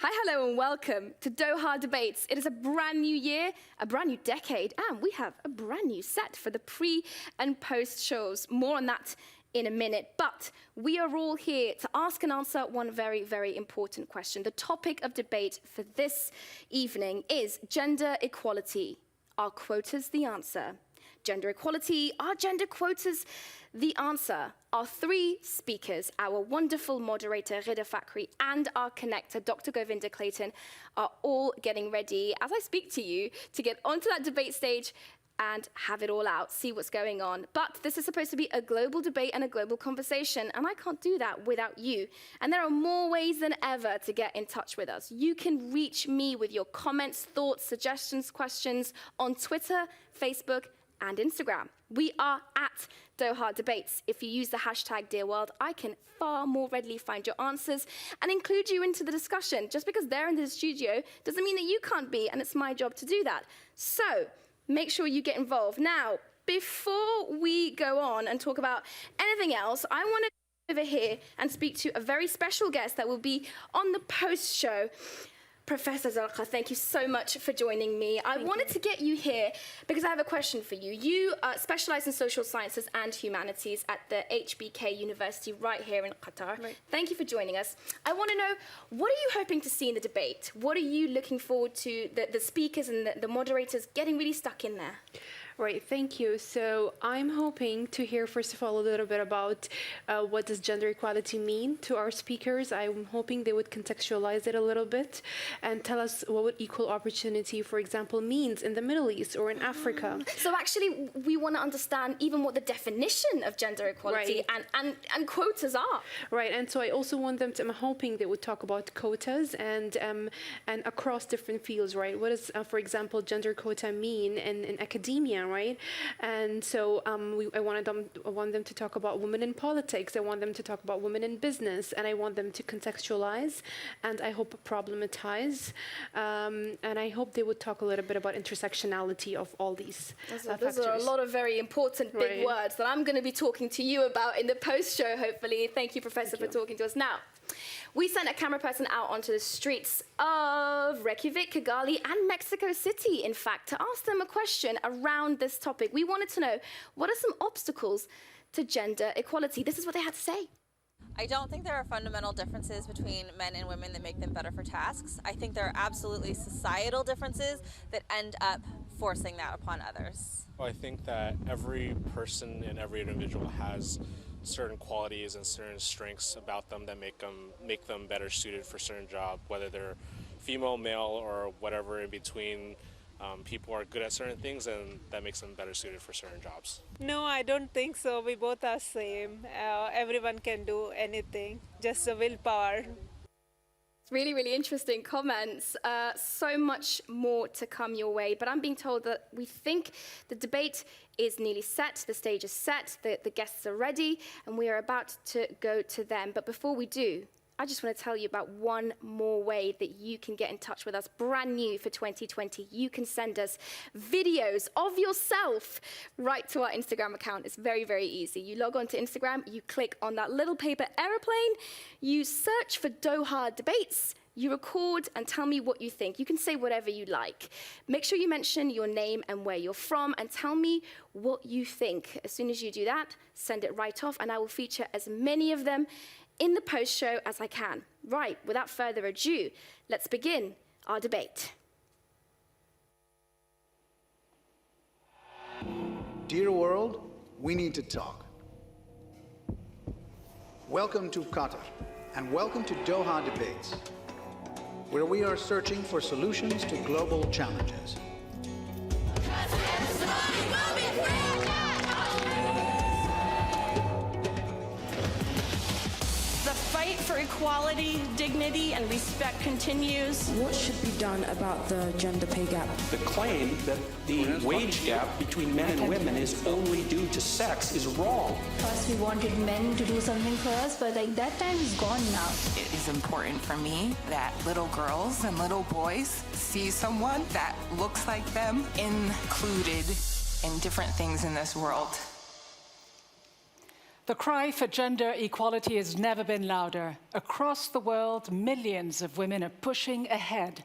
Hi, hello, and welcome to Doha Debates. It is a brand new year, a brand new decade, and we have a brand new set for the pre and post shows. More on that in a minute, but we are all here to ask and answer one very, very important question. The topic of debate for this evening is gender equality. Are quotas the answer? Gender equality, are gender quotas the answer? Our three speakers, our wonderful moderator, Rida Fakhri, and our connector, Dr. Govinda Clayton, are all getting ready, as I speak to you, to get onto that debate stage and have it all out, see what's going on. But this is supposed to be a global debate and a global conversation, and I can't do that without you. And there are more ways than ever to get in touch with us. You can reach me with your comments, thoughts, suggestions, questions on Twitter, Facebook, and Instagram. We are at Doha Debates. If you use the hashtag Dear World, I can far more readily find your answers and include you into the discussion. Just because they're in the studio doesn't mean that you can't be, and it's my job to do that. So make sure you get involved. Now, before we go on and talk about anything else, I want to go over here and speak to a very special guest that will be on the post show. Professor Zarqa, thank you so much for joining me. I wanted to get you here because I have a question for you. You specialize in social sciences and humanities at the HBK University right here in Qatar. Right. Thank you for joining us. I want to know, what are you hoping to see in the debate? What are you looking forward to, the speakers and the moderators getting really stuck in there? Right, thank you. So I'm hoping to hear, first of all, a little bit about what does gender equality mean to our speakers. I'm hoping they would contextualize it a little bit and tell us what equal opportunity, for example, means in the Middle East or in Africa. So actually, we want to understand even what the definition of gender equality and quotas are. Right, and so I also want them to, I'm hoping they would talk about quotas and across different fields, right? What does, for example, gender quota mean in academia? Right, and so I want them to talk about women in politics. I want them to talk about women in business, and I want them to contextualize, and I hope problematize, and I hope they would talk a little bit about intersectionality of all these factors. Those are a lot of very important big words that I'm going to be talking to you about in the post show. Hopefully, thank you, Professor, for talking to us now. We sent a camera person out onto the streets of Reykjavik, Kigali, and Mexico City, in fact, to ask them a question around this topic. We wanted to know, what are some obstacles to gender equality? This is what they had to say. I don't think there are fundamental differences between men and women that make them better for tasks. I think there are absolutely societal differences that end up forcing that upon others. Well, I think that every person and every individual has certain qualities and certain strengths about them that make them better suited for a certain job, whether they're female, male, or whatever in between. People are good at certain things, and that makes them better suited for certain jobs. No, I don't think so. We both are same. Everyone can do anything, just a willpower. Really, really interesting comments. So much more to come your way. But I'm being told that we think the debate is nearly set, the stage is set, the guests are ready, and we are about to go to them. But before we do, I just want to tell you about one more way that you can get in touch with us, brand new for 2020. You can send us videos of yourself right to our Instagram account. It's very, very easy. You log on to Instagram, you click on that little paper aeroplane, you search for Doha Debates, you record and tell me what you think. You can say whatever you like. Make sure you mention your name and where you're from and tell me what you think. As soon as you do that, send it right off and I will feature as many of them in the post show as I can. Right, without further ado, let's begin our debate. Dear world, we need to talk. Welcome to Qatar, and welcome to Doha Debates, where we are searching for solutions to global challenges. The fight for equality, dignity, and respect continues. What should be done about the gender pay gap? The claim that the wage gap between men and women is only due to sex is wrong. First we wanted men to do something for us, but like that time is gone now. It is important for me that little girls and little boys see someone that looks like them included in different things in this world. The cry for gender equality has never been louder. Across the world, millions of women are pushing ahead.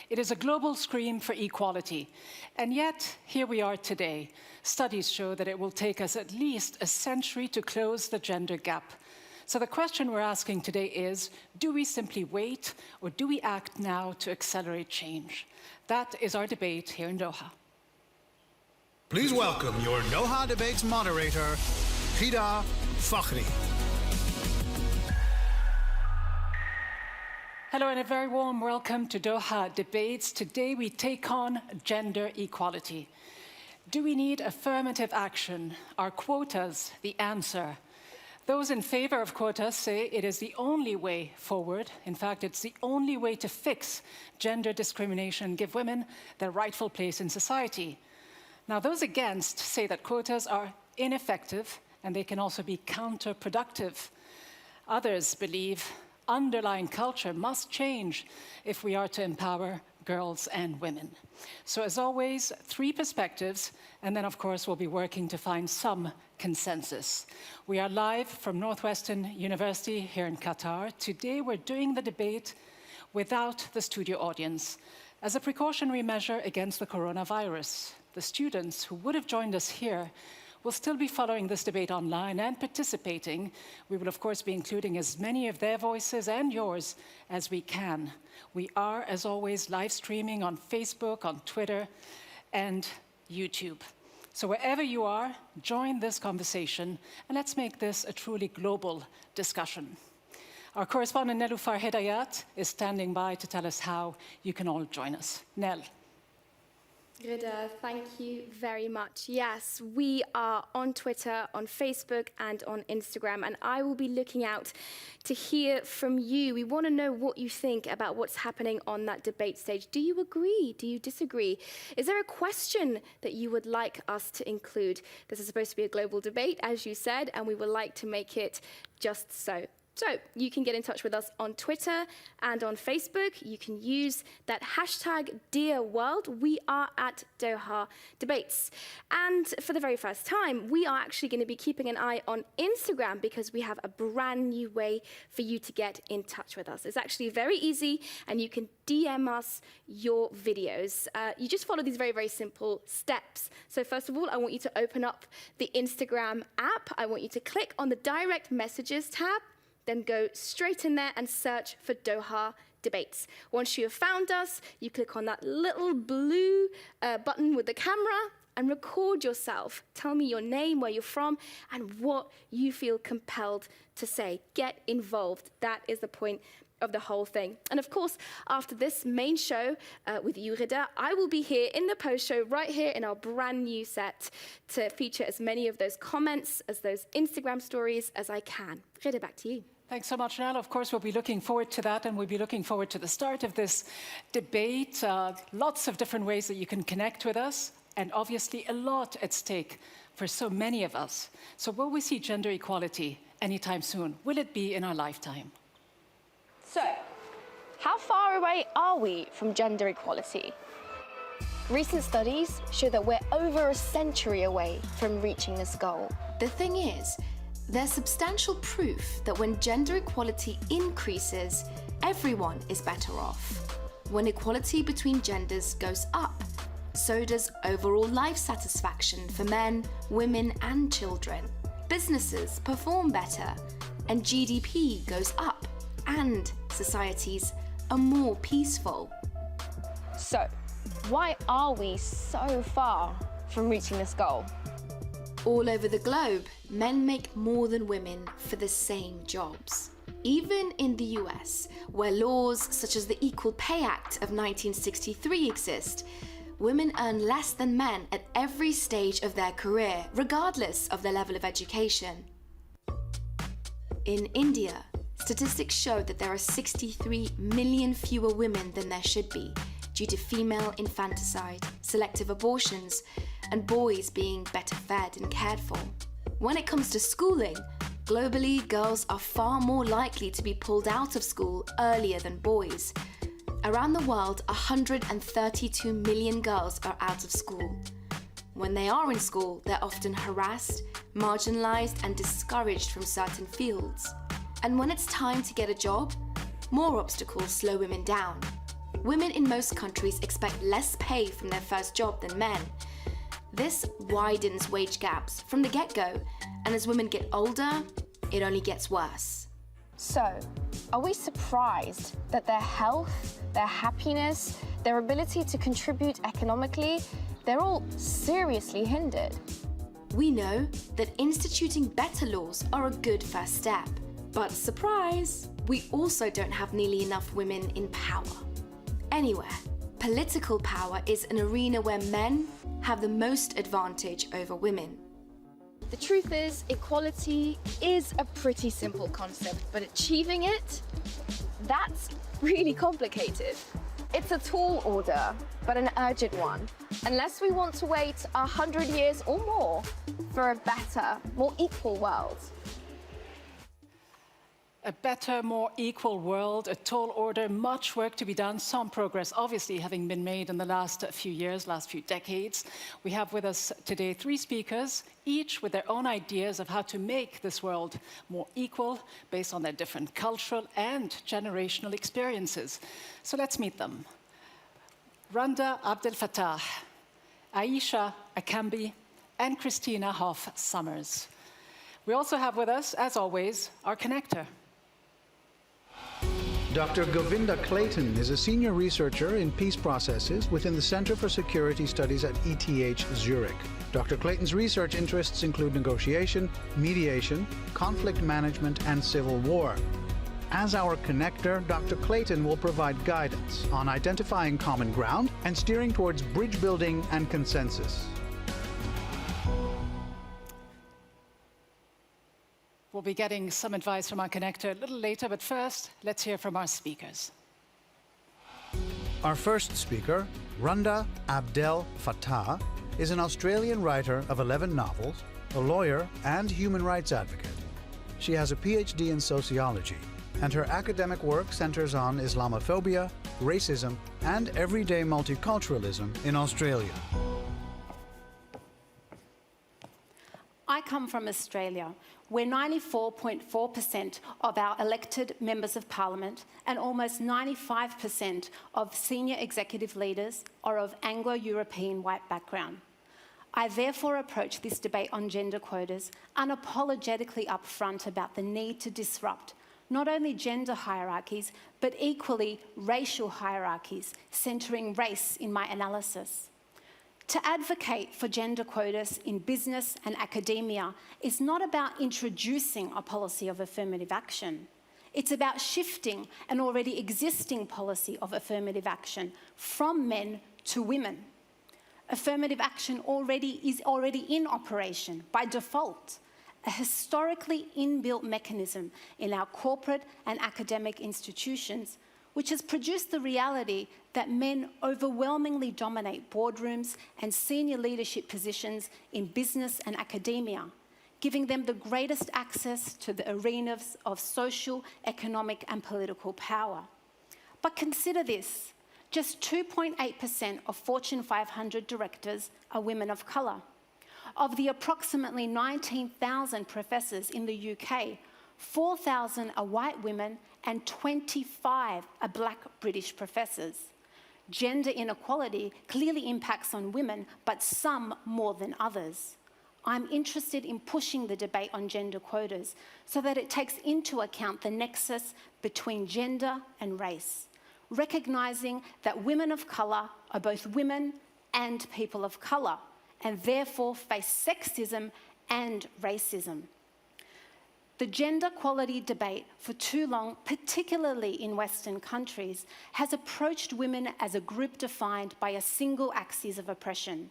It is a global scream for equality. And yet, here we are today. Studies show that it will take us at least a century to close the gender gap. So the question we're asking today is, do we simply wait, or do we act now to accelerate change? That is our debate here in Doha. Please welcome your Doha Debates moderator, Ghida Fakhri. Hello and a very warm welcome to Doha Debates. Today we take on gender equality. Do we need affirmative action? Are quotas the answer? Those in favor of quotas say it is the only way forward. In fact, it's the only way to fix gender discrimination, give women their rightful place in society. Now, those against say that quotas are ineffective and they can also be counterproductive. Others believe underlying culture must change if we are to empower girls and women. So as always, three perspectives, and then of course we'll be working to find some consensus. We are live from Northwestern University here in Qatar. Today we're doing the debate without the studio audience as a precautionary measure against the coronavirus. The students who would have joined us here will still be following this debate online and participating. We will, of course, be including as many of their voices and yours as we can. We are, as always, live streaming on Facebook, on Twitter, and YouTube. So wherever you are, join this conversation, and let's make this a truly global discussion. Our correspondent, Neloufar Hedayat, is standing by to tell us how you can all join us. Nel. Ghida, thank you very much. Yes, we are on Twitter, on Facebook, and on Instagram, and I will be looking out to hear from you. We want to know what you think about what's happening on that debate stage. Do you agree? Do you disagree? Is there a question that you would like us to include? This is supposed to be a global debate, as you said, and we would like to make it just so. So you can get in touch with us on Twitter and on Facebook. You can use that hashtag #DearWorld. We are at Doha Debates. And for the very first time, we are actually going to be keeping an eye on Instagram because we have a brand new way for you to get in touch with us. It's actually very easy, and you can DM us your videos. You just follow these very, very simple steps. So first of all, I want you to open up the Instagram app. I want you to click on the direct messages tab, then go straight in there and search for Doha Debates. Once you have found us, you click on that little blue button with the camera and record yourself. Tell me your name, where you're from, and what you feel compelled to say. Get involved. That is the point of the whole thing. And of course, after this main show with you, Ghida, I will be here in the post show right here in our brand new set to feature as many of those comments, as those Instagram stories as I can. Ghida, back to you. Thanks so much, Nal. Of course, we'll be looking forward to that, and we'll be looking forward to the start of this debate. Lots of different ways that you can connect with us, and obviously a lot at stake for so many of us. So will we see gender equality anytime soon? Will it be in our lifetime? So, how far away are we from gender equality? Recent studies show that we're over a century away from reaching this goal. The thing is, there's substantial proof that when gender equality increases, everyone is better off. When equality between genders goes up, so does overall life satisfaction for men, women, and children. Businesses perform better, and GDP goes up, and societies are more peaceful. So, why are we so far from reaching this goal? All over the globe, men make more than women for the same jobs. Even in the US, where laws such as the Equal Pay Act of 1963 exist, women earn less than men at every stage of their career, regardless of their level of education. In India, statistics show that there are 63 million fewer women than there should be due to female infanticide, selective abortions, and boys being better fed and cared for. When it comes to schooling, globally, girls are far more likely to be pulled out of school earlier than boys. Around the world, 132 million girls are out of school. When they are in school, they're often harassed, marginalized, and discouraged from certain fields. And when it's time to get a job, more obstacles slow women down. Women in most countries expect less pay from their first job than men. This widens wage gaps from the get-go, and as women get older, it only gets worse. So, are we surprised that their health, their happiness, their ability to contribute economically, they're all seriously hindered? We know that instituting better laws are a good first step. But surprise, we also don't have nearly enough women in power. Anywhere. Political power is an arena where men have the most advantage over women. The truth is, equality is a pretty simple concept, but achieving it, that's really complicated. It's a tall order, but an urgent one, unless we want to wait 100 years or more for a better, more equal world. A better, more equal world, a tall order, much work to be done, some progress obviously having been made in the last few years, last few decades. We have with us today 3 speakers, each with their own ideas of how to make this world more equal based on their different cultural and generational experiences. So let's meet them. Randa Abdel Fattah, Aisha Akambi, and Christina Hoff-Summers. We also have with us, as always, our connector. Dr. Govinda Clayton is a senior researcher in peace processes within the Center for Security Studies at ETH Zurich. Dr. Clayton's research interests include negotiation, mediation, conflict management, and civil war. As our connector, Dr. Clayton will provide guidance on identifying common ground and steering towards bridge building and consensus. We'll be getting some advice from our connector a little later, but first, let's hear from our speakers. Our first speaker, Randa Abdel Fattah, is an Australian writer of 11 novels, a lawyer, and human rights advocate. She has a PhD in sociology, and her academic work centers on Islamophobia, racism, and everyday multiculturalism in Australia. I come from Australia, where 94.4% of our elected members of parliament and almost 95% of senior executive leaders are of Anglo-European white background. I therefore approach this debate on gender quotas unapologetically upfront about the need to disrupt not only gender hierarchies, but equally racial hierarchies, centering race in my analysis. To advocate for gender quotas in business and academia is not about introducing a policy of affirmative action. It's about shifting an already existing policy of affirmative action from men to women. Affirmative action is already in operation by default, a historically inbuilt mechanism in our corporate and academic institutions, which has produced the reality that men overwhelmingly dominate boardrooms and senior leadership positions in business and academia, giving them the greatest access to the arenas of social, economic, and political power. But consider this, just 2.8% of Fortune 500 directors are women of colour. Of the approximately 19,000 professors in the UK, 4,000 are white women and 25 are black British professors. Gender inequality clearly impacts on women, but some more than others. I'm interested in pushing the debate on gender quotas so that it takes into account the nexus between gender and race, recognising that women of colour are both women and people of colour, and therefore face sexism and racism. The gender quality debate for too long, particularly in Western countries, has approached women as a group defined by a single axis of oppression.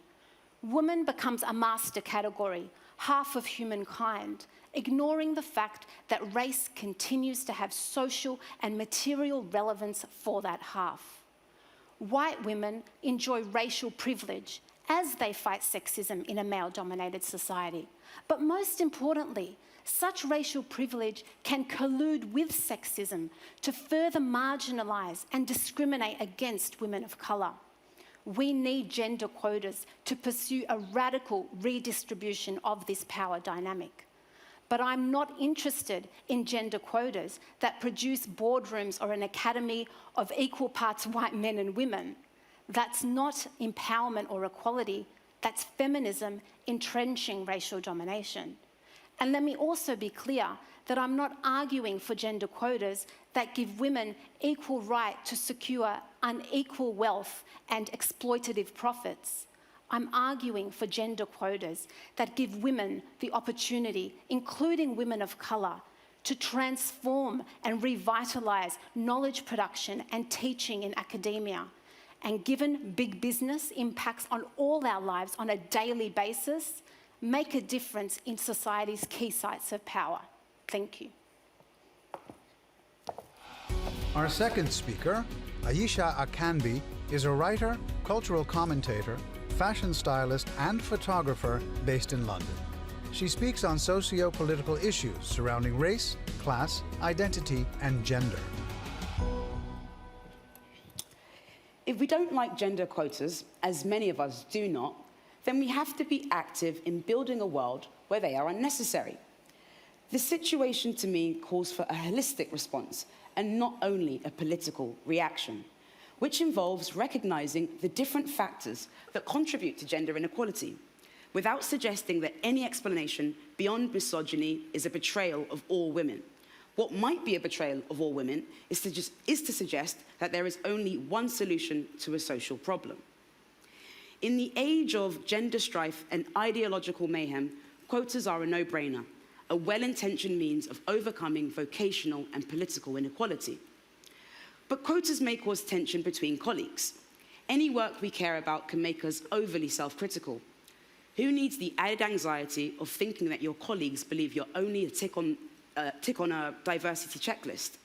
Woman becomes a master category, half of humankind, ignoring the fact that race continues to have social and material relevance for that half. White women enjoy racial privilege as they fight sexism in a male-dominated society. But most importantly, such racial privilege can collude with sexism to further marginalise and discriminate against women of colour. We need gender quotas to pursue a radical redistribution of this power dynamic. But I'm not interested in gender quotas that produce boardrooms or an academy of equal parts white men and women. That's not empowerment or equality, that's feminism entrenching racial domination. And let me also be clear that I'm not arguing for gender quotas that give women equal right to secure unequal wealth and exploitative profits. I'm arguing for gender quotas that give women the opportunity, including women of colour, to transform and revitalise knowledge production and teaching in academia. And given big business impacts on all our lives on a daily basis, make a difference in society's key sites of power. Thank you. Our second speaker, Aisha Akanbi, is a writer, cultural commentator, fashion stylist, and photographer based in London. She speaks on socio-political issues surrounding race, class, identity, and gender. If we don't like gender quotas, as many of us do not, then we have to be active in building a world where they are unnecessary. The situation to me calls for a holistic response and not only a political reaction, which involves recognizing the different factors that contribute to gender inequality, without suggesting that any explanation beyond misogyny is a betrayal of all women. What might be a betrayal of all women is to suggest that there is only one solution to a social problem. In the age of gender strife and ideological mayhem, quotas are a no-brainer, a well-intentioned means of overcoming vocational and political inequality. But quotas may cause tension between colleagues. Any work we care about can make us overly self-critical. Who needs the added anxiety of thinking that your colleagues believe you're only a tick on a diversity checklist?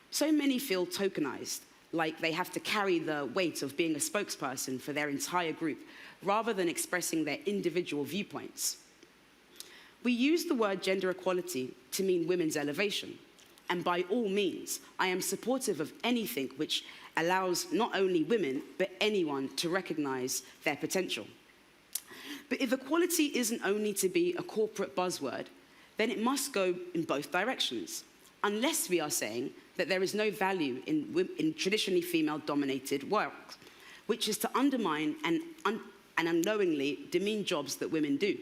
So many feel tokenized, like they have to carry the weight of being a spokesperson for their entire group, rather than expressing their individual viewpoints. We use the word gender equality to mean women's elevation, and by all means, I am supportive of anything which allows not only women, but anyone to recognize their potential. But if equality isn't only to be a corporate buzzword, then it must go in both directions, unless we are saying that there is no value in traditionally female-dominated work, which is to undermine and unknowingly demean jobs that women do.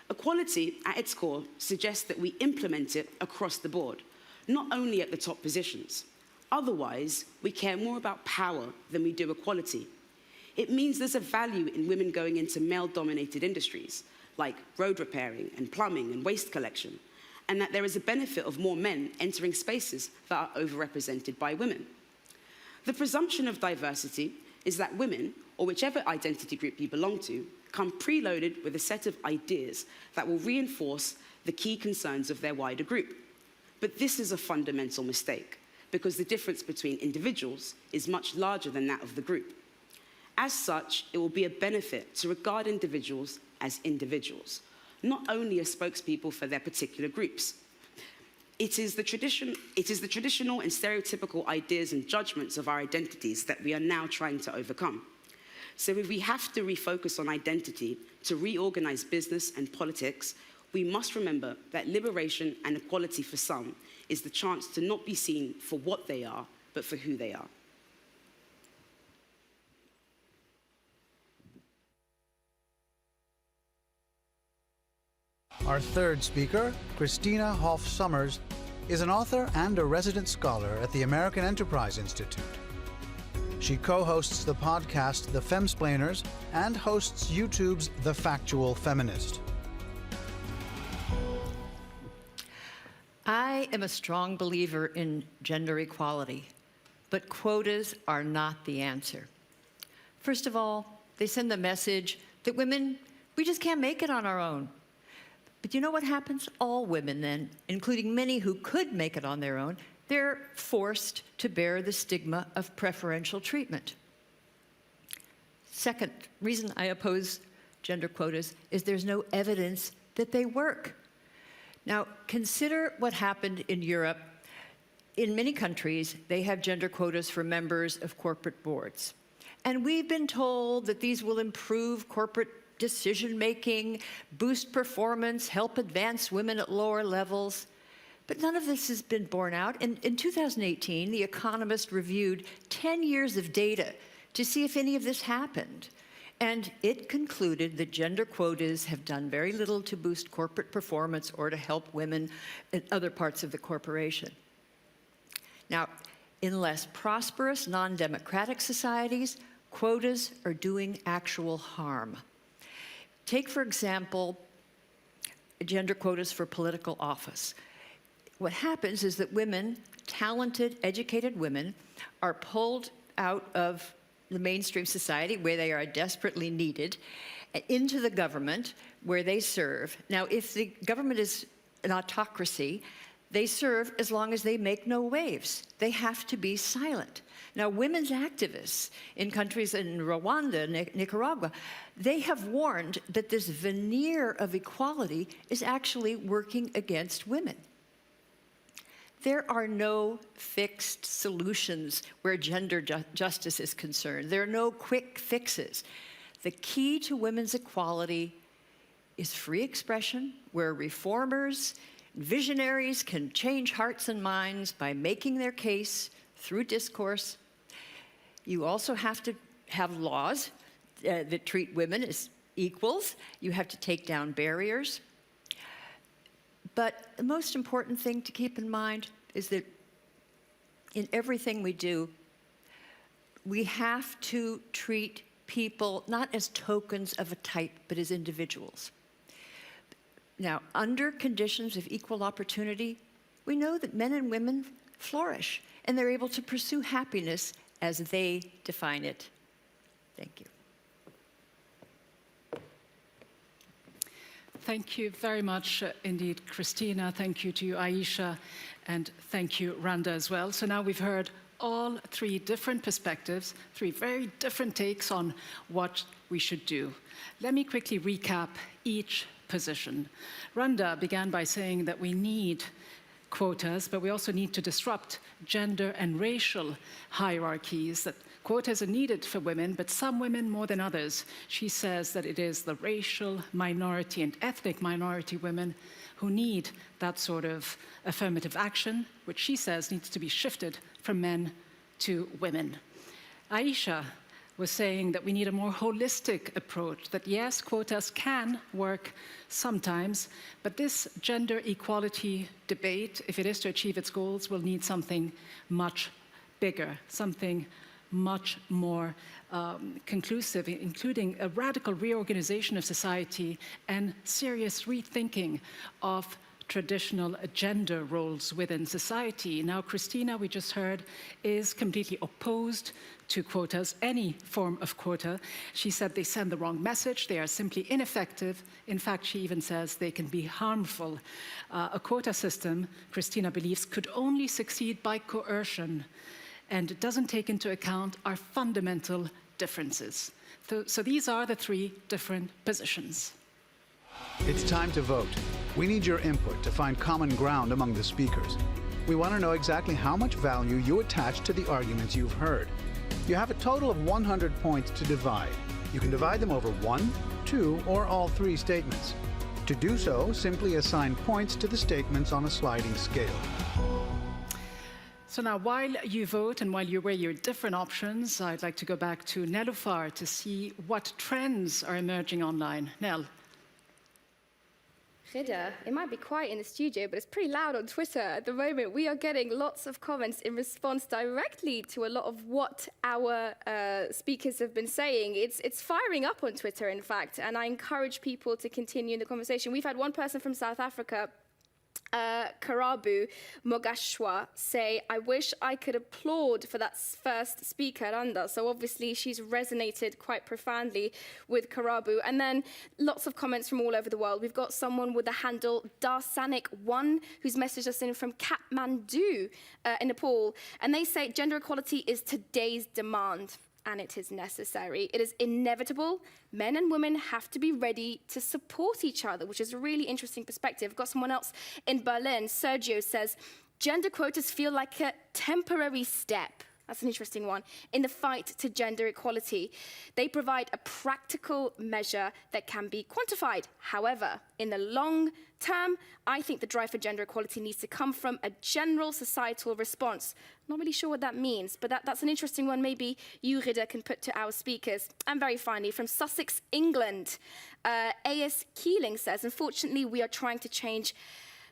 Equality, at its core, suggests that we implement it across the board, not only at the top positions. Otherwise, we care more about power than we do equality. It means there's a value in women going into male-dominated industries, like road repairing and plumbing and waste collection, and that there is a benefit of more men entering spaces that are overrepresented by women. The presumption of diversity is that women, or whichever identity group you belong to, come preloaded with a set of ideas that will reinforce the key concerns of their wider group. But this is a fundamental mistake, because the difference between individuals is much larger than that of the group. As such, it will be a benefit to regard individuals as individuals, not only as spokespeople for their particular groups. It is the traditional and stereotypical ideas and judgments of our identities that we are now trying to overcome. So if we have to refocus on identity to reorganize business and politics, we must remember that liberation and equality for some is the chance to not be seen for what they are, but for who they are. Our third speaker, Christina Hoff Sommers, is an author and a resident scholar at the American Enterprise Institute. She co-hosts the podcast The Femsplainers and hosts YouTube's The Factual Feminist. I am a strong believer in gender equality, but quotas are not the answer. First of all, they send the message that women, we just can't make it on our own. But you know what happens? All women then, including many who could make it on their own, they're forced to bear the stigma of preferential treatment. Second reason I oppose gender quotas is there's no evidence that they work. Now, consider what happened in Europe. In many countries, they have gender quotas for members of corporate boards. And we've been told that these will improve corporate decision-making, boost performance, help advance women at lower levels. But none of this has been borne out. In 2018, The Economist reviewed 10 years of data to see if any of this happened. And it concluded that gender quotas have done very little to boost corporate performance or to help women in other parts of the corporation. Now, in less prosperous, non-democratic societies, quotas are doing actual harm. Take, for example, gender quotas for political office. What happens is that women, talented, educated women, are pulled out of the mainstream society where they are desperately needed, into the government where they serve. Now, if the government is an autocracy, they serve as long as they make no waves. They have to be silent. Now, women's activists in countries in Rwanda, Nicaragua, they have warned that this veneer of equality is actually working against women. There are no fixed solutions where gender justice is concerned. There are no quick fixes. The key to women's equality is free expression, where reformers, visionaries can change hearts and minds by making their case through discourse. You also have to have laws that treat women as equals. You have to take down barriers. But the most important thing to keep in mind is that in everything we do, we have to treat people not as tokens of a type, but as individuals. Now, under conditions of equal opportunity, we know that men and women flourish, and they're able to pursue happiness as they define it. Thank you. Thank you very much indeed, Christina. Thank you to you, Aisha, and thank you, Randa, as well. So now we've heard all three different perspectives, three very different takes on what we should do. Let me quickly recap each position. Randa began by saying that we need quotas, but we also need to disrupt gender and racial hierarchies, that quotas are needed for women, but some women more than others. She says that it is the racial minority and ethnic minority women who need that sort of affirmative action, which she says needs to be shifted from men to women. Aisha was saying that we need a more holistic approach, that yes, quotas can work sometimes, but this gender equality debate, if it is to achieve its goals, will need something much bigger, something much more conclusive, including a radical reorganization of society and serious rethinking of traditional gender roles within society. Now, Christina, we just heard, is completely opposed to quotas, any form of quota. She said they send the wrong message, they are simply ineffective. In fact, she even says they can be harmful. A quota system, Christina believes, could only succeed by coercion, and it doesn't take into account our fundamental differences. So these are the three different positions. It's time to vote. We need your input to find common ground among the speakers. We want to know exactly how much value you attach to the arguments you've heard. You have a total of 100 points to divide. You can divide them over 1, 2, or all 3 statements. To do so, simply assign points to the statements on a sliding scale. So now, while you vote and while you weigh your different options, I'd like to go back to Nelufar to see what trends are emerging online. Nel. Rida, it might be quiet in the studio, but it's pretty loud on Twitter at the moment. We are getting lots of comments in response directly to a lot of what our speakers have been saying. It's firing up on Twitter, in fact, and I encourage people to continue the conversation. We've had one person from South Africa, Karabu Mogashwa, say, I wish I could applaud for that first speaker, Randa. So obviously she's resonated quite profoundly with Karabu. And then lots of comments from all over the world. We've got someone with the handle Darsanic1 who's messaged us in from Kathmandu in Nepal. And they say gender equality is today's demand. And it is necessary. It is inevitable. Men and women have to be ready to support each other, which is a really interesting perspective. I've got someone else in Berlin. Sergio says, gender quotas feel like a temporary step. That's an interesting one. In the fight to gender equality, they provide a practical measure that can be quantified. However, in the long term, I think the drive for gender equality needs to come from a general societal response. Not really sure what that means, but that's an interesting one maybe you, Rida, can put to our speakers. And very finally, from Sussex, England, A.S. Keeling says, unfortunately, we are trying to change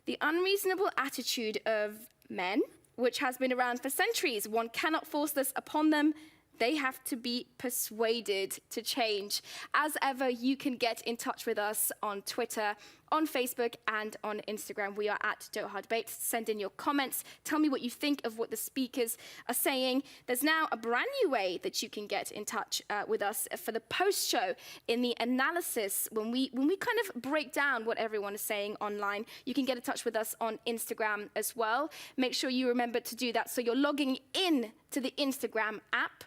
the unreasonable attitude of men, which has been around for centuries. One cannot force this upon them. They have to be persuaded to change. As ever, you can get in touch with us on Twitter, on Facebook, and on Instagram. We are at Doha Debates. Send in your comments. Tell me what you think of what the speakers are saying. There's now a brand new way that you can get in touch with us for the post-show in the analysis. When we kind of break down what everyone is saying online, you can get in touch with us on Instagram as well. Make sure you remember to do that. So you're logging in to the Instagram app,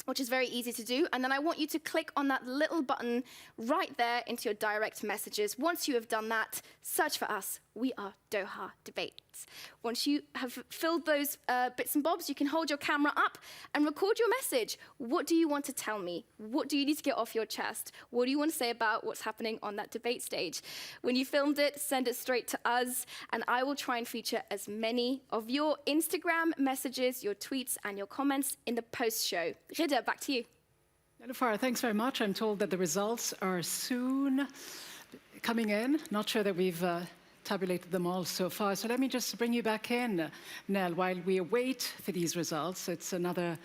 which is very easy to do. And then I want you to click on that little button right there into your direct messages. Once you have done that, search for us. We are Doha Debates. Once you have filled those bits and bobs, you can hold your camera up and record your message. What do you want to tell me? What do you need to get off your chest? What do you want to say about what's happening on that debate stage? When you filmed it, send it straight to us, and I will try and feature as many of your Instagram messages, your tweets, and your comments in the post-show. Rida, back to you. Nilüfer, thanks very much. I'm told that the results are soon coming in. Not sure that we've tabulated them all so far. So let me just bring you back in, Nell, while we await for these results. It's another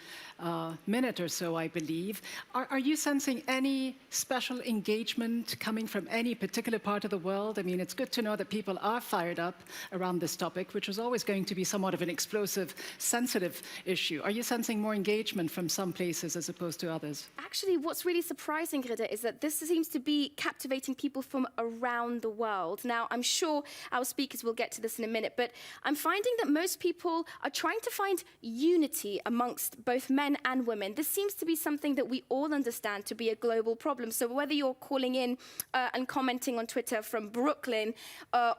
minute or so, I believe. Are you sensing any special engagement coming from any particular part of the world? I mean, it's good to know that people are fired up around this topic, which was always going to be somewhat of an explosive, sensitive issue. Are you sensing more engagement from some places as opposed to others? Actually, what's really surprising, Rida, is that this seems to be captivating people from around the world. Now, I'm sure our speakers will get to this in a minute, but I'm finding that most people are trying to find unity amongst both men and women. This seems to be something that we all understand to be a global problem. So whether you're calling in and commenting on Twitter from Brooklyn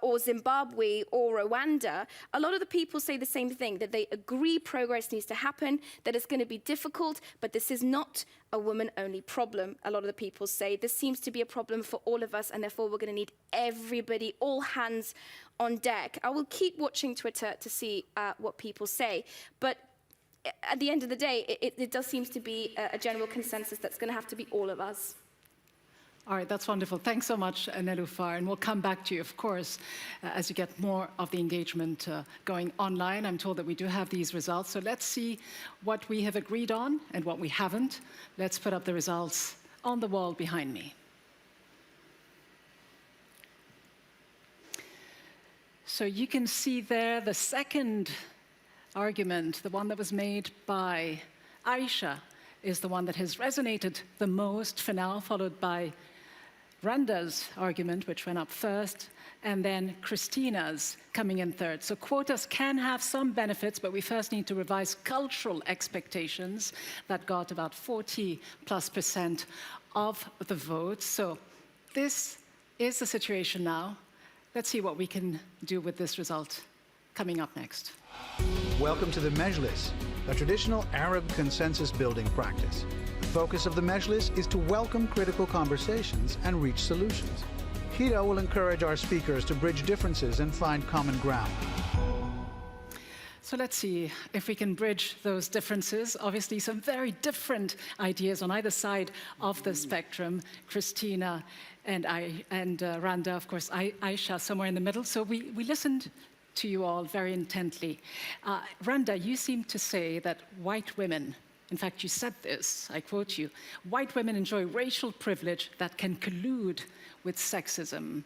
or Zimbabwe or Rwanda, a lot of the people say the same thing, that they agree progress needs to happen, that it's going to be difficult, but this is not a woman-only problem. A lot of the people say this seems to be a problem for all of us, and therefore we're going to need everybody, all hands on deck. I will keep watching Twitter to see what people say, but at the end of the day, it does seem to be a general consensus that's going to have to be all of us. All right, that's wonderful. Thanks so much, Nilüfer. And we'll come back to you, of course, as you get more of the engagement going online. I'm told that we do have these results. So let's see what we have agreed on and what we haven't. Let's put up the results on the wall behind me. So you can see there the second argument, the one that was made by Aisha, is the one that has resonated the most for now, followed by Randa's argument, which went up first, and then Christina's coming in third. So quotas can have some benefits, but we first need to revise cultural expectations. That got about 40+% of the vote. So this is the situation now. Let's see what we can do with this result coming up next. Welcome to the Mejlis, a traditional Arab consensus-building practice. The focus of the Mejlis is to welcome critical conversations and reach solutions. Hida will encourage our speakers to bridge differences and find common ground. So let's see if we can bridge those differences. Obviously, some very different ideas on either side of the spectrum. Christina and Randa, of course, Aisha somewhere in the middle. So we listened to you all very intently. Randa, you seem to say that white women, in fact, you said this, I quote you, white women enjoy racial privilege that can collude with sexism.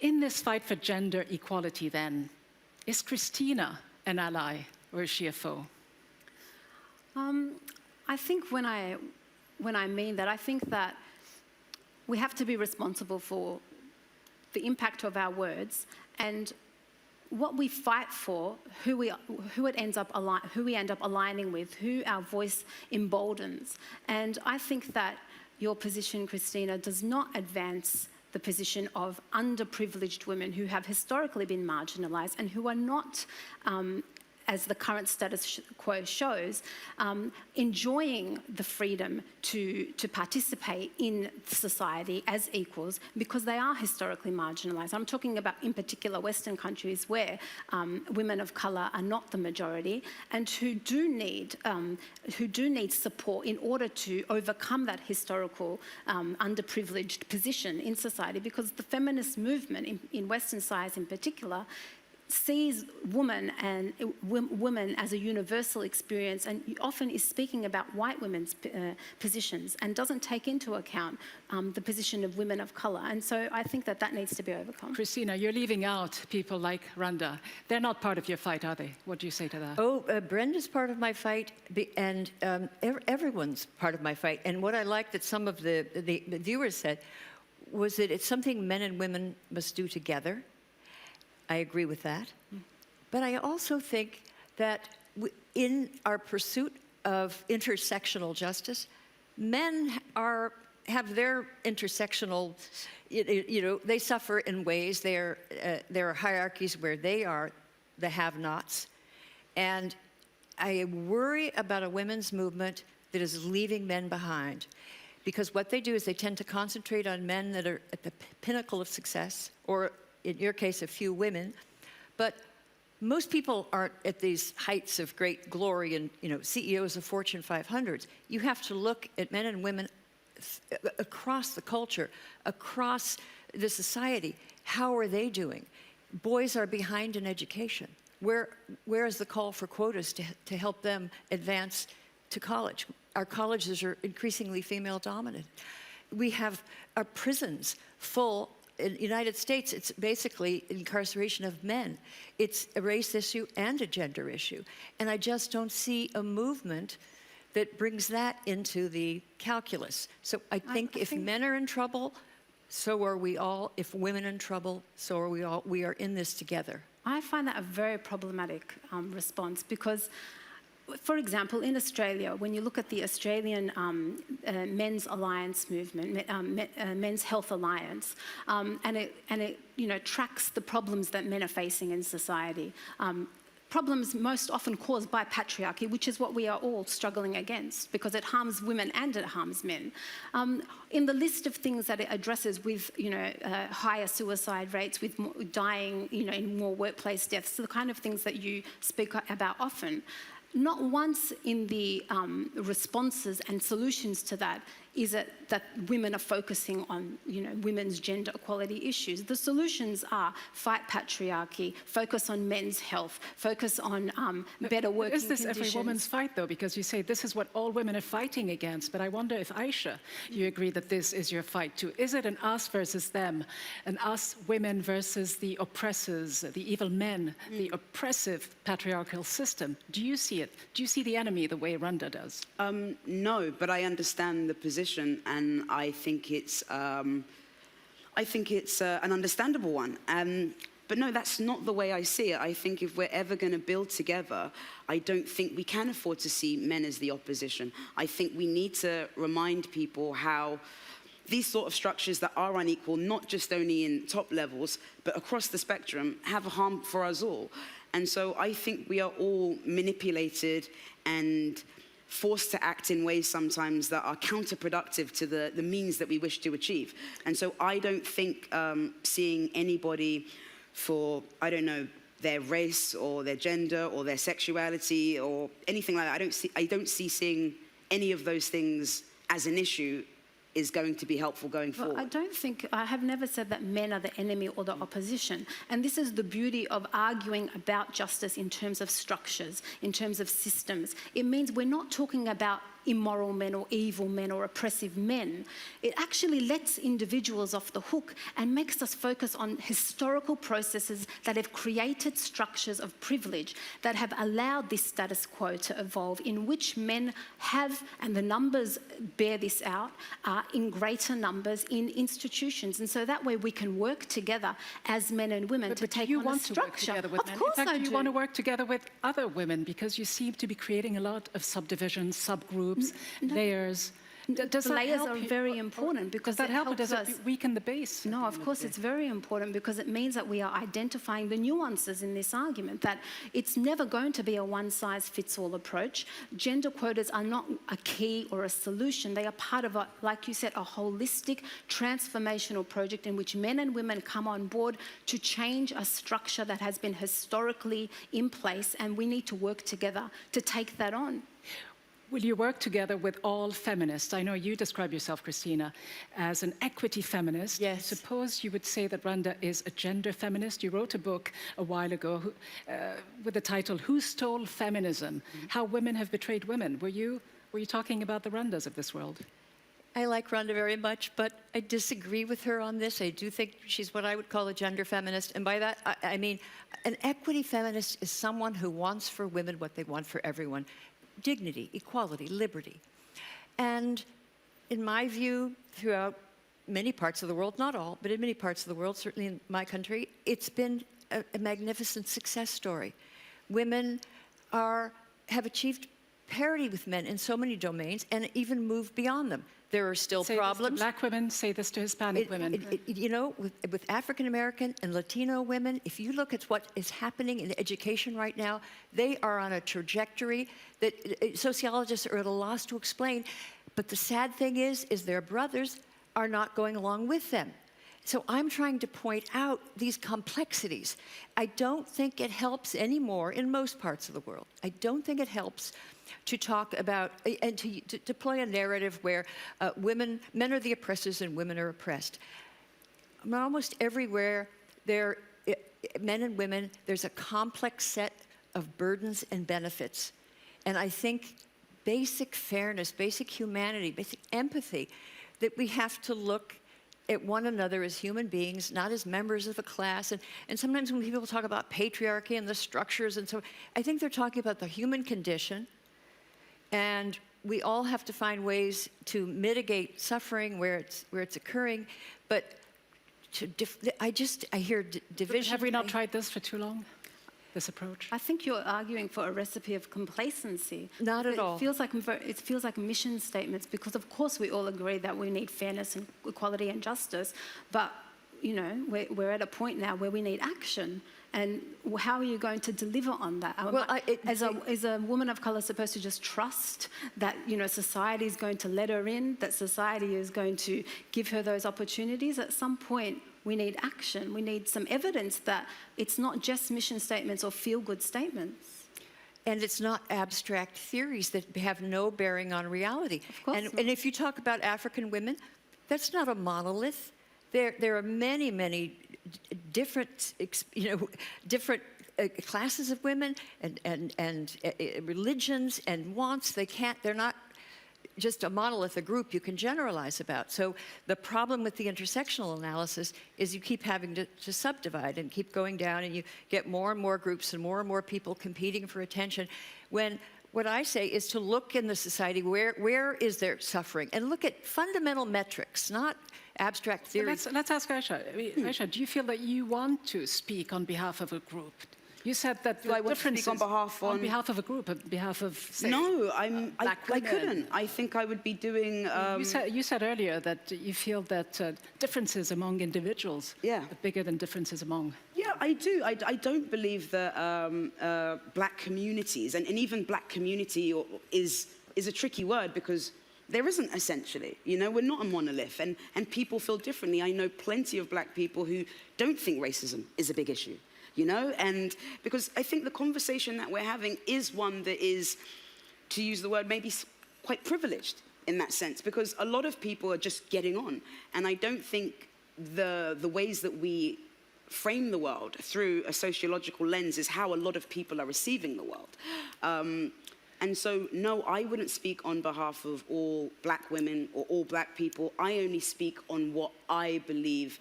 In this fight for gender equality, then, is Christina an ally or is she a foe? I think when I mean that, I think that we have to be responsible for the impact of our words and what we fight for, who we end up aligning with, who our voice emboldens. And I think that your position, Christina, does not advance the position of underprivileged women who have historically been marginalised and who are not as the current status quo shows, enjoying the freedom to participate in society as equals because they are historically marginalised. I'm talking about, in particular, Western countries where women of colour are not the majority and who do need support in order to overcome that historical underprivileged position in society, because the feminist movement in Western science in particular sees women as a universal experience, and often is speaking about white women's positions and doesn't take into account the position of women of colour. And so I think that needs to be overcome. Christina, you're leaving out people like Randa. They're not part of your fight, are they? What do you say to that? Oh, Brenda's part of my fight, and everyone's part of my fight. And what I like that some of the viewers said was that it's something men and women must do together. I agree with that. But I also think that in our pursuit of intersectional justice, men have their intersectional, they suffer in ways. There are hierarchies where they are the have-nots. And I worry about a women's movement that is leaving men behind. Because what they do is they tend to concentrate on men that are at the pinnacle of success, or in your case, a few women, but most people aren't at these heights of great glory and, CEOs of Fortune 500s. You have to look at men and women across the culture, across the society. How are they doing? Boys are behind in education. Where is the call for quotas to help them advance to college? Our colleges are increasingly female-dominant. We have our prisons full. In the United States, it's basically incarceration of men. It's a race issue and a gender issue. And I just don't see a movement that brings that into the calculus. So I think if men are in trouble, so are we all. If women are in trouble, so are we all. We are in this together. I find that a very problematic response because, for example, in Australia, when you look at the Australian Men's Alliance movement, Men's Health Alliance, and it tracks the problems that men are facing in society, problems most often caused by patriarchy, which is what we are all struggling against because it harms women and it harms men. In the list of things that it addresses with, higher suicide rates, with dying, in more workplace deaths, the kind of things that you speak about often, not once in the responses and solutions to that is it that women are focusing on, women's gender equality issues. The solutions are fight patriarchy, focus on men's health, focus on better working conditions. Is this every woman's fight, though? Because you say this is what all women are fighting against. But I wonder if, Aisha, you agree that this is your fight, too. Is it an us versus them, an us women versus the oppressors, the evil men, the oppressive patriarchal system? Do you see it? Do you see the enemy the way Randa does? No, but I understand the position, and I think it's an understandable one. But no, that's not the way I see it. I think if we're ever going to build together, I don't think we can afford to see men as the opposition. I think we need to remind people how these sort of structures that are unequal, not just only in top levels, but across the spectrum, have a harm for us all. And so I think we are all manipulated and forced to act in ways sometimes that are counterproductive to the means that we wish to achieve. And so I don't think seeing anybody for, their race or their gender or their sexuality or anything like that, I don't see seeing any of those things as an issue is going to be helpful going forward. I have never said that men are the enemy or the opposition. And this is the beauty of arguing about justice in terms of structures, in terms of systems. It means we're not talking about immoral men or evil men or oppressive men. It actually lets individuals off the hook and makes us focus on historical processes that have created structures of privilege that have allowed this status quo to evolve, in which men have, and the numbers bear this out, in greater numbers in institutions. And so that way we can work together as men and women to take on a structure. Of course I do. You want to work together with other women because you seem to be creating a lot of subdivisions, subgroups, layers. Does the that layers help are you- very important because Does that help or helps does us. it weaken the base? No, of course it's very important because it means that we are identifying the nuances in this argument, that it's never going to be a one-size-fits-all approach. Gender quotas are not a key or a solution. They are part of, like you said, a holistic transformational project in which men and women come on board to change a structure that has been historically in place, and we need to work together to take that on. Will you work together with all feminists? I know you describe yourself, Christina, as an equity feminist. Yes. I suppose you would say that Randa is a gender feminist. You wrote a book a while ago with the title, Who Stole Feminism? How Women Have Betrayed Women. Were you talking about the Randas of this world? I like Rhonda very much, but I disagree with her on this. I do think she's what I would call a gender feminist. And by that, I mean, an equity feminist is someone who wants for women what they want for everyone. Dignity, equality, liberty. And in my view, throughout many parts of the world, not all, but in many parts of the world, certainly in my country, it's been a magnificent success story. Women have achieved parity with men in so many domains and even moved beyond them. There are still problems. Say this to Black women, say this to Hispanic women. You know, with African American and Latino women, if you look at what is happening in education right now, they are on a trajectory that sociologists are at a loss to explain. But the sad thing is their brothers are not going along with them. So I'm trying to point out these complexities. I don't think it helps anymore in most parts of the world. I don't think it helps to talk about and to play a narrative where men are the oppressors and women are oppressed. Almost everywhere, men and women, there's a complex set of burdens and benefits. And I think basic fairness, basic humanity, basic empathy, that we have to look at one another as human beings, not as members of a class. And sometimes when people talk about patriarchy and the structures and so, I think they're talking about the human condition. And we all have to find ways to mitigate suffering where it's occurring. But I hear division. Have we not tried this for too long? This approach? I think you're arguing for a recipe of complacency. Not at all. It feels like mission statements because, of course, we all agree that we need fairness and equality and justice. But, you know, we're at a point now where we need action. And how are you going to deliver on that? Well, is a woman of color supposed to just trust that, you know, society is going to let her in, that society is going to give her those opportunities? At some point, we need action. We need some evidence that it's not just mission statements or feel-good statements. And it's not abstract theories that have no bearing on reality. Of course not. And if you talk about African women, that's not a monolith. There are many, many different, different classes of women and religions and wants. They're not just a monolith, a group you can generalize about. So the problem with the intersectional analysis is you keep having to subdivide and keep going down, and you get more and more groups and more people competing for attention. When what I say is to look in the society, where is there suffering? And look at fundamental metrics, not abstract theories. Let's ask Aisha. Aisha, do you feel that you want to speak on behalf of a group? You said that Do I want to speak on behalf of a group, on behalf of, say, No, I couldn't. I think I would be doing... You said earlier that you feel that differences among individuals are bigger than differences among... Yeah, I do. I don't believe that black communities, and even black community is a tricky word because there isn't essentially. You know, we're not a monolith, and people feel differently. I know plenty of black people who don't think racism is a big issue. You know, and because I think the conversation that we're having is one that is, to use the word, maybe quite privileged in that sense, because a lot of people are just getting on. And I don't think the ways that we frame the world through a sociological lens is how a lot of people are receiving the world. And so, no, I wouldn't speak on behalf of all black women or all black people. I only speak on what I believe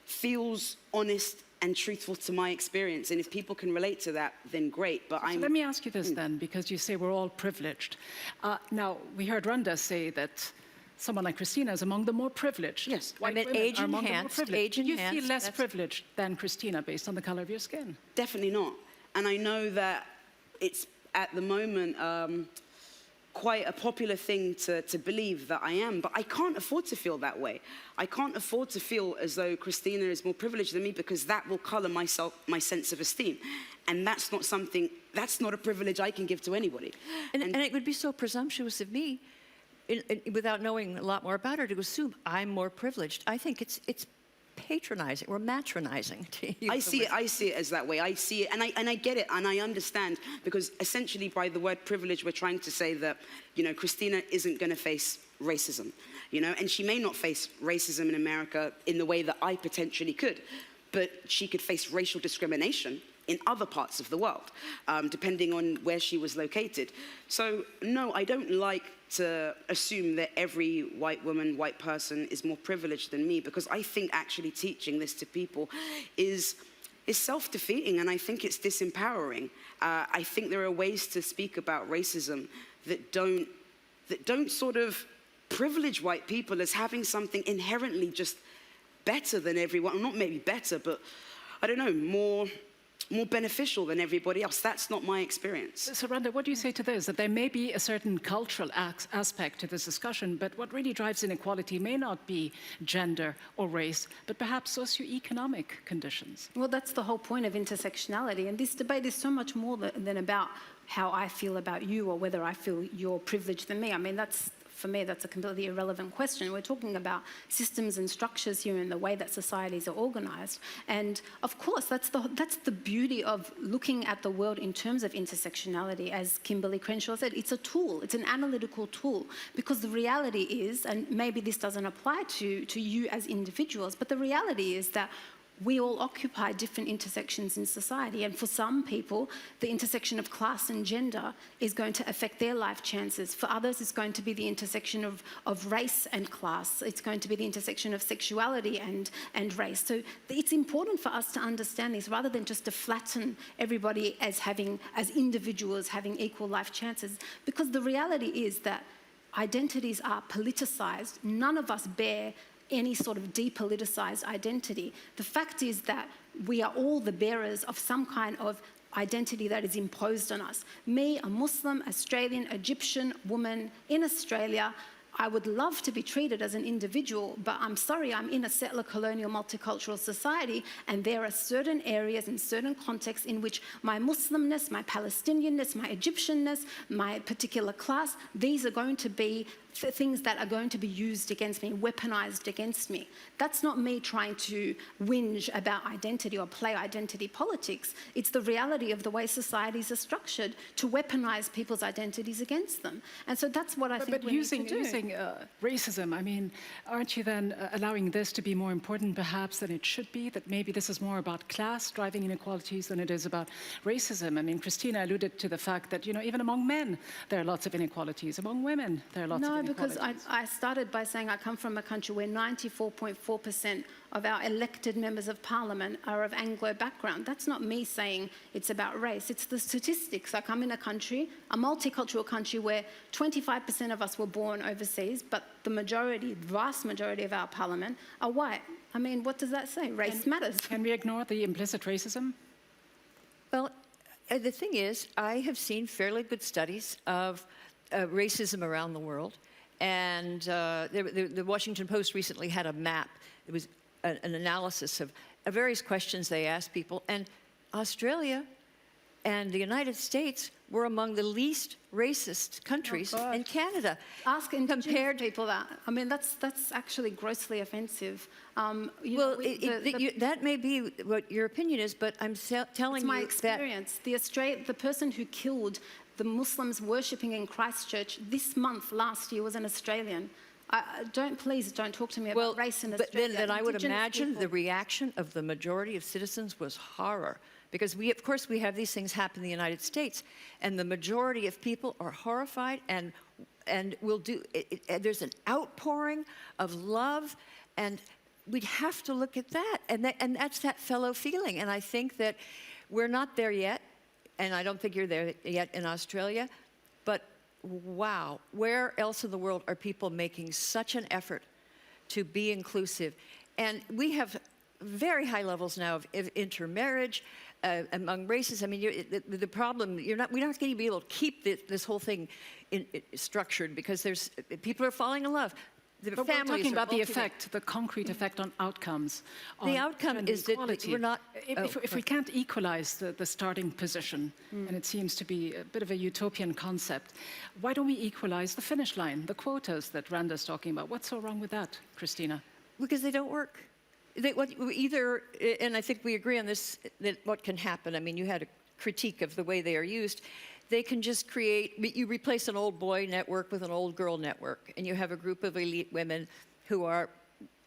feels honest and truthful to my experience. And if people can relate to that, then great. But let me ask you this then, because you say we're all privileged. Now, we heard Randa say that someone like Christina is among the more privileged. Yes, White women are among the more privileged. Do you feel less privileged than Christina based on the color of your skin? Definitely not. And I know that it's, at the moment, quite a popular thing to believe that I am, but I can't afford to feel that way. I can't afford to feel as though Christina is more privileged than me, because that will color my sense of esteem. And that's not a privilege I can give to anybody. And it would be so presumptuous of me, without knowing a lot more about her, to assume I'm more privileged. I think it's patronizing or matronizing to use I see it as that way. I see it, and I get it, and I understand, because essentially by the word privilege, we're trying to say that, you know, Christina isn't going to face racism, you know, and she may not face racism in America in the way that I potentially could, but she could face racial discrimination in other parts of the world, depending on where she was located. So no, I don't like to assume that every white woman, white person is more privileged than me, because I think actually teaching this to people is self-defeating, and I think it's disempowering. I think there are ways to speak about racism that don't sort of privilege white people as having something inherently just better than everyone. Not maybe better, but I don't know, more beneficial than everybody else. That's not my experience. So, Rhonda, what do you say to this? That there may be a certain cultural aspect to this discussion, but what really drives inequality may not be gender or race, but perhaps socioeconomic conditions. Well, that's the whole point of intersectionality. And this debate is so much more than about how I feel about you or whether I feel you're privileged than me. I mean, for me, that's a completely irrelevant question. We're talking about systems and structures here and the way that societies are organized. And of course, that's the beauty of looking at the world in terms of intersectionality. As Kimberly Crenshaw said, it's a tool, it's an analytical tool, because the reality is, and maybe this doesn't apply to you as individuals, but the reality is that we all occupy different intersections in society, and for some people, the intersection of class and gender is going to affect their life chances. For others, it's going to be the intersection of race and class. It's going to be the intersection of sexuality and race. So it's important for us to understand this, rather than just to flatten everybody as individuals having equal life chances, because the reality is that identities are politicized. None of us bear any sort of depoliticized identity. The fact is that we are all the bearers of some kind of identity that is imposed on us. Me, a Muslim, Australian, Egyptian woman in Australia, I would love to be treated as an individual, but I'm sorry, I'm in a settler colonial multicultural society, and there are certain areas and certain contexts in which my Muslimness, my Palestinianness, my Egyptianness, my particular class, these are going to be things that are going to be used against me, weaponized against me. That's not me trying to whinge about identity or play identity politics. It's the reality of the way societies are structured to weaponize people's identities against them. And so that's what I think we need to do. Using racism, I mean, aren't you then allowing this to be more important perhaps than it should be? That maybe this is more about class driving inequalities than it is about racism? I mean, Christina alluded to the fact that, you know, even among men, there are lots of inequalities. Among women, there are lots of inequalities. Because I started by saying I come from a country where 94.4% of our elected members of parliament are of Anglo background. That's not me saying it's about race, it's the statistics. I come in a country, a multicultural country, where 25% of us were born overseas, but the vast majority of our parliament are white. I mean, what does that say? Race matters. Can we ignore the implicit racism? Well, the thing is, I have seen fairly good studies of racism around the world. And the Washington Post recently had a map. It was an analysis of various questions they asked people. And Australia and the United States were among the least racist countries in Canada. Ask Indigenous people that. I mean, that's actually grossly offensive. That may be what your opinion is, but I'm telling you my experience. The person who killed the Muslims worshipping in Christchurch this month last year was an Australian. Please don't talk to me about race in Australia. But then I would imagine the reaction of the majority of citizens was horror, because of course we have these things happen in the United States, and the majority of people are horrified and will do. There's an outpouring of love, and we'd have to look at that, and that's that fellow feeling. And I think that we're not there yet. And I don't think you're there yet in Australia, but wow, where else in the world are people making such an effort to be inclusive? And we have very high levels now of intermarriage among races. I mean, the problem, we're not going to be able to keep this whole thing structured because people are falling in love. But we're talking about the effect, the concrete effect on outcomes. The outcome is that we're not... If we can't equalize the starting position, and it seems to be a bit of a utopian concept, why don't we equalize the finish line, the quotas that Randa's talking about? What's so wrong with that, Christina? Because they don't work. And I think we agree on this, that what can happen, I mean, you had a critique of the way they are used. They can just you replace an old boy network with an old girl network, and you have a group of elite women who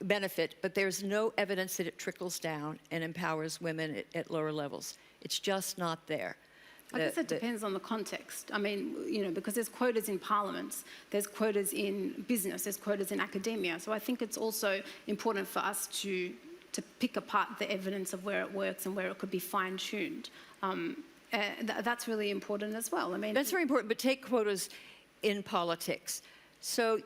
benefit, but there's no evidence that it trickles down and empowers women at lower levels. It's just not there. I guess it depends on the context. I mean, because there's quotas in parliaments, there's quotas in business, there's quotas in academia. So I think it's also important for us to pick apart the evidence of where it works and where it could be fine-tuned. That's really important as well. I mean, that's very important, but take quotas in politics. So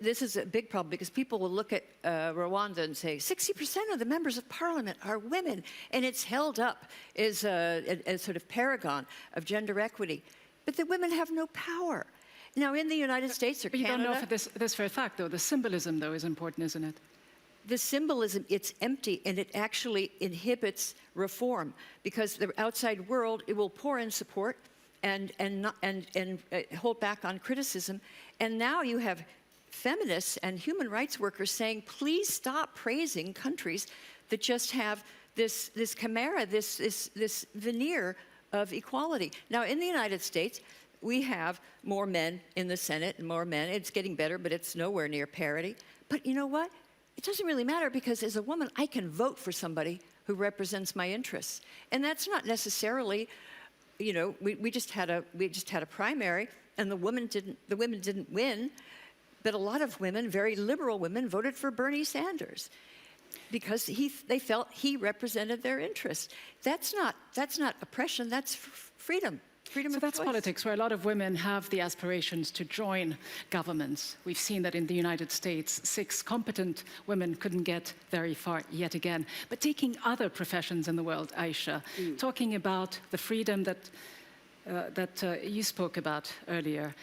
this is a big problem because people will look at Rwanda and say 60% of the members of parliament are women, and it's held up as a sort of paragon of gender equity. But the women have no power. Now, in the United States or Canada... You don't know for this for a fact, though. The symbolism, though, is important, isn't it? The symbolism, it's empty, and it actually inhibits reform because the outside world, it will pour in support and hold back on criticism. And now you have feminists and human rights workers saying, please stop praising countries that just have this chimera, this veneer of equality. Now, in the United States, we have more men in the Senate and more men. It's getting better, but it's nowhere near parity. But you know what? It doesn't really matter because as a woman, I can vote for somebody who represents my interests. And that's not necessarily, we just had a primary and the women didn't win, but a lot of women, very liberal women, voted for Bernie Sanders because they felt he represented their interests. That's not oppression, that's freedom. So that's politics, where a lot of women have the aspirations to join governments. We've seen that in the United States, 6 competent women couldn't get very far yet again. But taking other professions in the world, Aisha, talking about the freedom that you spoke about earlier,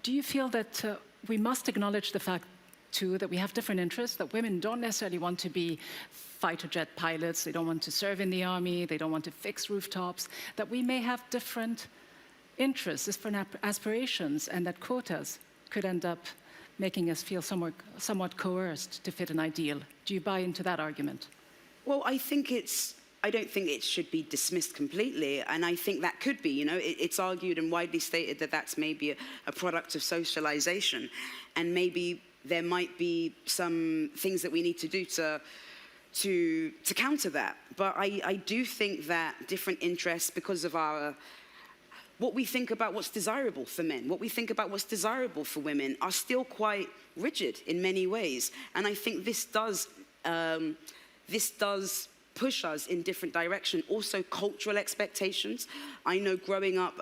do you feel that we must acknowledge the fact, too, that we have different interests, that women don't necessarily want to be fighter jet pilots, they don't want to serve in the army, they don't want to fix rooftops, that we may have different interests, different aspirations, and that quotas could end up making us feel somewhat coerced to fit an ideal. Do you buy into that argument? Well, I don't think it should be dismissed completely, and I think that could be, it's argued and widely stated that that's maybe a product of socialization, and maybe there might be some things that we need to do to counter that. But I do think that different interests, because of what we think about what's desirable for men, what we think about what's desirable for women, are still quite rigid in many ways. And I think this does push us in different directions. Also, cultural expectations. I know growing up,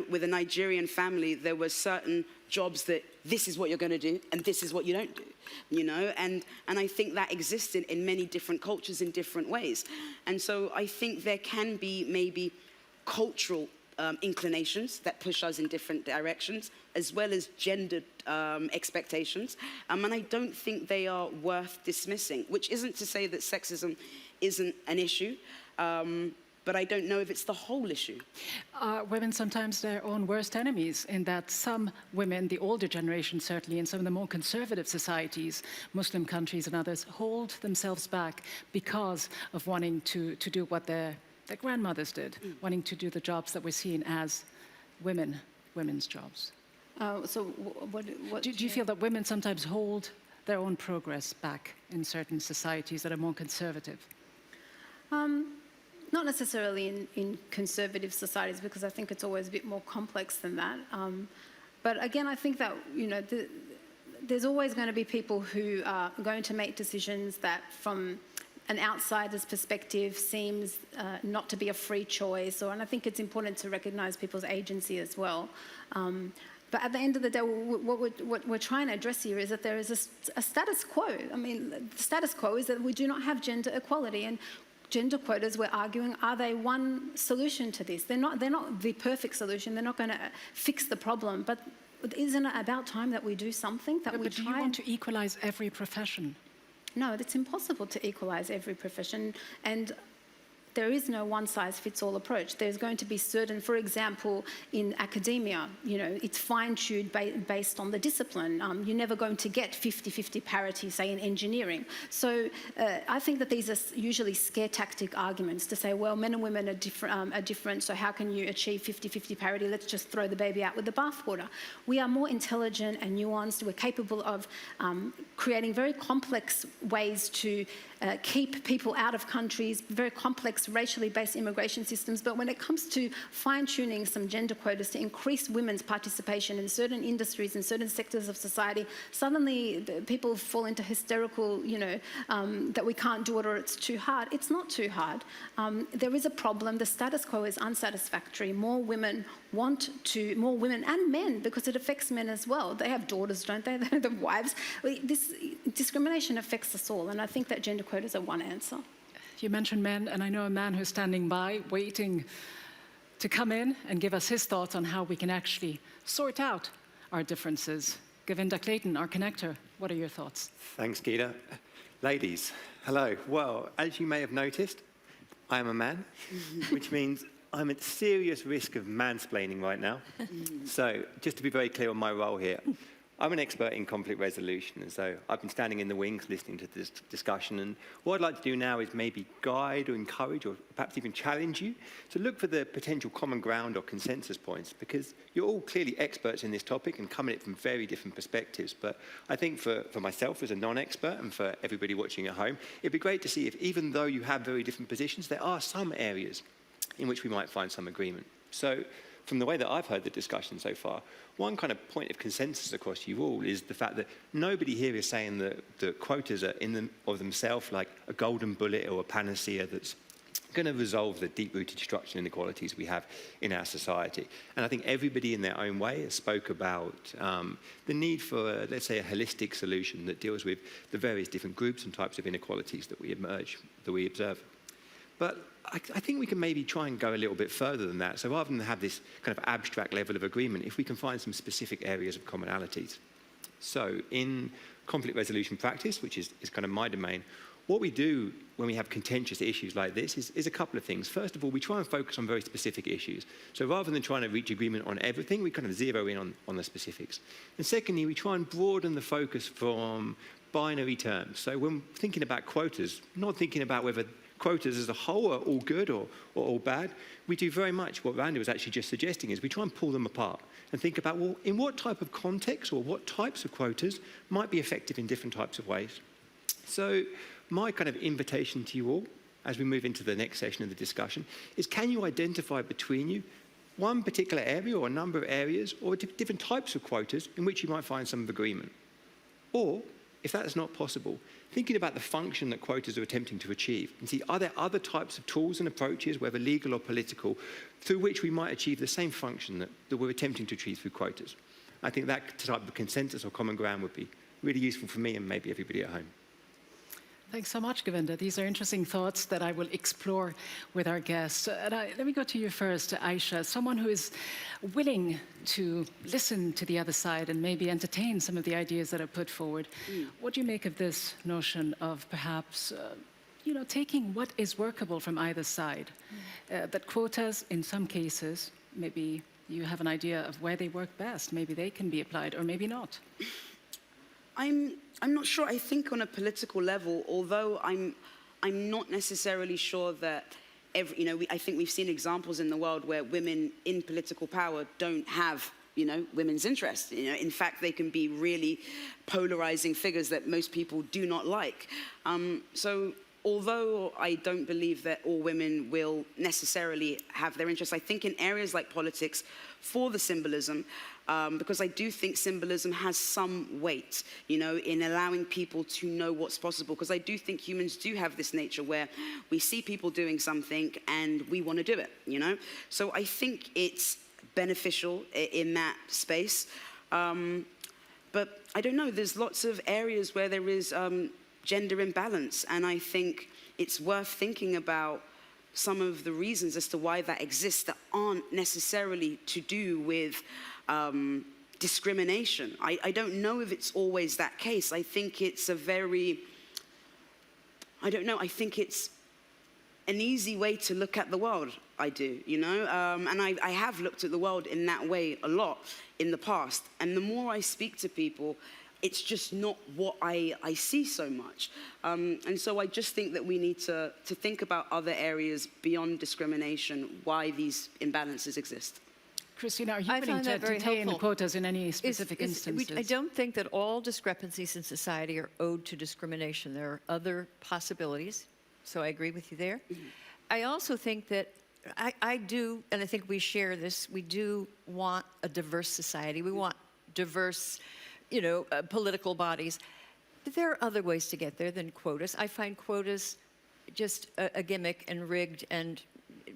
with a Nigerian family, there were certain jobs that this is what you're going to do and this is what you don't do, and I think that exists in many different cultures in different ways. And so I think there can be maybe cultural inclinations that push us in different directions, as well as gendered expectations, and I don't think they are worth dismissing, which isn't to say that sexism isn't an issue, but I don't know if it's the whole issue. Women sometimes their own worst enemies, in that some women, the older generation certainly, in some of the more conservative societies, Muslim countries and others, hold themselves back because of wanting to do what their grandmothers did, wanting to do the jobs that we're seen as women's jobs. So what do you feel that women sometimes hold their own progress back in certain societies that are more conservative? Not necessarily in conservative societies, because I think it's always a bit more complex than that. But again, I think that there's always going to be people who are going to make decisions that, from an outsider's perspective, seems not to be a free choice. And I think it's important to recognise people's agency as well. But at the end of the day, what we're trying to address here is that there is a status quo. I mean, the status quo is that we do not have gender equality, and gender quotas, we're arguing, are they one solution to this? They're not the perfect solution. They're not going to fix the problem. But isn't it about time that we do something? That we try. Do you want to equalize every profession? No, it's impossible to equalize every profession, and there is no one-size-fits-all approach. There's going to be certain, for example, in academia, it's fine-tuned based on the discipline. You're never going to get 50-50 parity, say, in engineering. So I think that these are usually scare tactic arguments to say, well, men and women are different, so how can you achieve 50-50 parity? Let's just throw the baby out with the bathwater. We are more intelligent and nuanced. We're capable of creating very complex ways to keep people out of countries, very complex racially based immigration systems. But when it comes to fine-tuning some gender quotas to increase women's participation in certain industries and certain sectors of society, suddenly people fall into hysterical, that we can't do it or it's too hard. It's not too hard. There is a problem. The status quo is unsatisfactory. More women and men, because it affects men as well. They have daughters, don't they? They have wives. This discrimination affects us all, and I think that gender quotas are one answer. You mentioned men, and I know a man who's standing by, waiting to come in and give us his thoughts on how we can actually sort out our differences. Govinda Clayton, our connector, what are your thoughts? Thanks, Gita. Ladies, hello. Well, as you may have noticed, I am a man, which means I'm at serious risk of mansplaining right now. So, just to be very clear on my role here, I'm an expert in conflict resolution, and so I've been standing in the wings listening to this discussion, and what I'd like to do now is maybe guide or encourage or perhaps even challenge you to look for the potential common ground or consensus points, because you're all clearly experts in this topic and come at it from very different perspectives. But I think for myself as a non-expert and for everybody watching at home, it'd be great to see if, even though you have very different positions, there are some areas in which we might find some agreement. So, from the way that I've heard the discussion so far, one kind of point of consensus across you all is the fact that nobody here is saying that the quotas are in them of themselves like a golden bullet or a panacea that's going to resolve the deep-rooted structural inequalities we have in our society. And I think everybody in their own way has spoke about the need for, let's say, a holistic solution that deals with the various different groups and types of inequalities that we observe. But I think we can maybe try and go a little bit further than that. So rather than have this kind of abstract level of agreement, if we can find some specific areas of commonalities. So in conflict resolution practice, which is kind of my domain, what we do when we have contentious issues like this is a couple of things. First of all, we try and focus on very specific issues. So rather than trying to reach agreement on everything, we kind of zero in on the specifics. And secondly, we try and broaden the focus from binary terms. So when thinking about quotas, not thinking about whether quotas as a whole are all good or all bad, we do very much what Randa was actually just suggesting, is we try and pull them apart and think about, well, in what type of context or what types of quotas might be effective in different types of ways. So my kind of invitation to you all, as we move into the next session of the discussion, is can you identify between you one particular area or a number of areas or different types of quotas in which you might find some agreement? Or, if that is not possible, thinking about the function that quotas are attempting to achieve, and see, are there other types of tools and approaches, whether legal or political, through which we might achieve the same function that we're attempting to achieve through quotas? I think that type of consensus or common ground would be really useful for me and maybe everybody at home. Thanks so much, Govinda. These are interesting thoughts that I will explore with our guests. Let me go to you first, Aisha, someone who is willing to listen to the other side and maybe entertain some of the ideas that are put forward. What do you make of this notion of perhaps, taking what is workable from either side? That quotas, in some cases, maybe you have an idea of where they work best. Maybe they can be applied, or maybe not. I'm not sure. I think on a political level, although I'm not necessarily sure that I think we've seen examples in the world where women in political power don't have women's interests. In fact, they can be really polarizing figures that most people do not like. So although I don't believe that all women will necessarily have their interests, I think in areas like politics, for the symbolism, because I do think symbolism has some weight, in allowing people to know what's possible. Because I do think humans do have this nature where we see people doing something and we want to do it, So I think it's beneficial in that space. But I don't know, there's lots of areas where there is gender imbalance, and I think it's worth thinking about some of the reasons as to why that exists that aren't necessarily to do with discrimination. I don't know if it's always that case. I think it's a very, I don't know, I think it's an easy way to look at the world, I do, you know? And I have looked at the world in that way a lot in the past. And the more I speak to people, it's just not what I see so much. And so I just think that we need to think about other areas beyond discrimination, why these imbalances exist. Christina, are you I willing find to that very detain helpful. quotas in any specific instances? I don't think that all discrepancies in society are owed to discrimination. There are other possibilities, so I agree with you there. I also think that I do, and I think we share this, we do want a diverse society. We want diverse, political bodies. But there are other ways to get there than quotas. I find quotas just a gimmick and rigged, and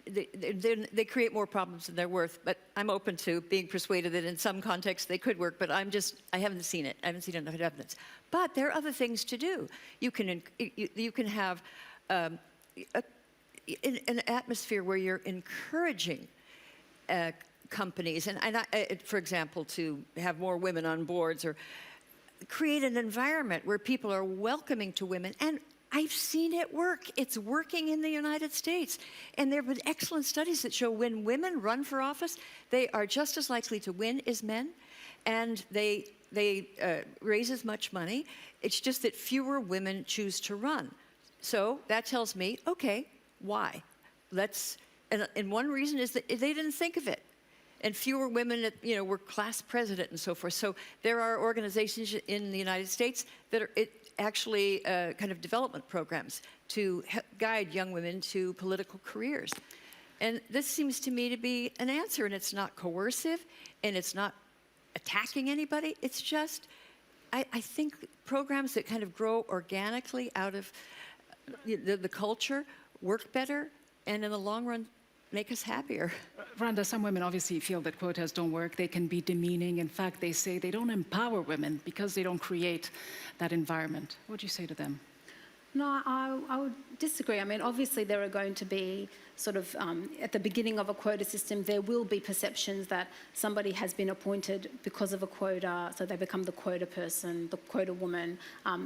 they create more problems than they're worth. But I'm open to being persuaded that in some contexts they could work, but I haven't seen it. I haven't seen enough evidence. But there are other things to do. You can have an atmosphere where you're encouraging companies, for example, to have more women on boards, or create an environment where people are welcoming to women. And I've seen it work. It's working in the United States. And there have been excellent studies that show when women run for office, they are just as likely to win as men, and they raise as much money. It's just that fewer women choose to run. So that tells me, okay, why? And one reason is that they didn't think of it. And fewer women, were class president and so forth. So there are organizations in the United States that are actually kind of development programs to guide young women to political careers. And this seems to me to be an answer, and it's not coercive, and it's not attacking anybody. It's just, I think programs that kind of grow organically out of the culture work better, and in the long run, make us happier. Randa, some women obviously feel that quotas don't work. They can be demeaning. In fact, they say they don't empower women because they don't create that environment. What do you say to them? No, I would disagree. I mean, obviously there are going to be sort of, at the beginning of a quota system, there will be perceptions that somebody has been appointed because of a quota, so they become the quota person, the quota woman.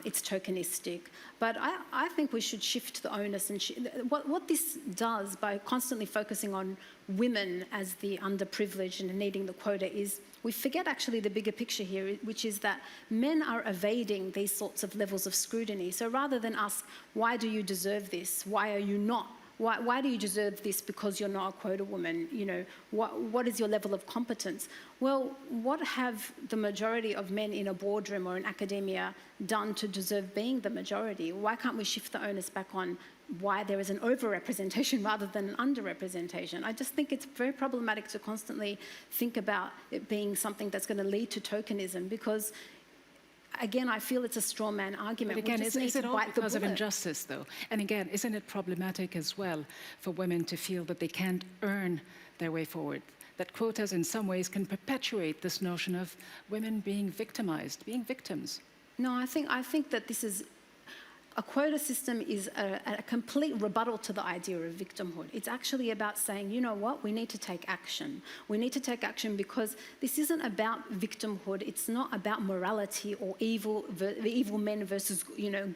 It's tokenistic. But I think we should shift the onus. And what this does by constantly focusing on women as the underprivileged and needing the quota is we forget actually the bigger picture here, which is that men are evading these sorts of levels of scrutiny. So rather than ask, why do you deserve this? Why are you not? Why do you deserve this because you're not a quota woman? What is your level of competence? Well, what have the majority of men in a boardroom or in academia done to deserve being the majority? Why can't we shift the onus back on why there is an overrepresentation rather than an underrepresentation? I just think it's very problematic to constantly think about it being something that's going to lead to tokenism, because again, I feel it's a straw man argument. But again, is it all because of injustice, though? And again, isn't it problematic as well for women to feel that they can't earn their way forward? That quotas in some ways can perpetuate this notion of women being victimized, being victims. No, I think that this is a quota system is a complete rebuttal to the idea of victimhood. It's actually about saying, you know what, we need to take action. We need to take action because this isn't about victimhood. It's not about morality or evil men versus,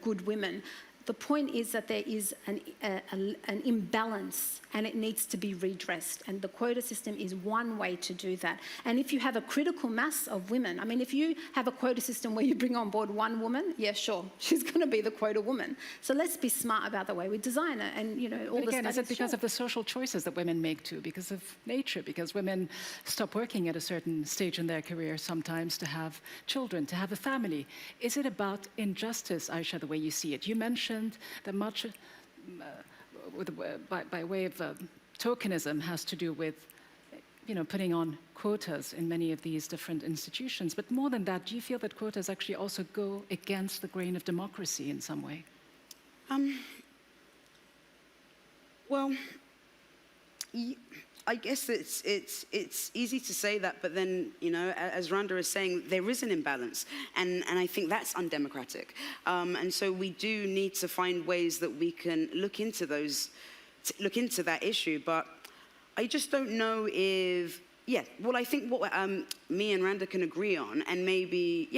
good women. The point is that there is an imbalance and it needs to be redressed. And the quota system is one way to do that. And if you have a critical mass of women, I mean, if you have a quota system where you bring on board one woman, yeah, sure, she's going to be the quota woman. So let's be smart about the way we design it. And, all but again, is it because of the social choices that women make too? Because of nature? Because women stop working at a certain stage in their career sometimes to have children, to have a family. Is it about injustice, Aisha, the way you see it? You mentioned that much by way of tokenism has to do with putting on quotas in many of these different institutions. But more than that, do you feel that quotas actually also go against the grain of democracy in some way? Well, I guess it's easy to say that, but then, you know, as Randa is saying, there is an imbalance, and I think that's undemocratic. And so we do need to find ways that we can look into that issue. But I just don't know if, yeah. Well, I think what me and Randa can agree on, and maybe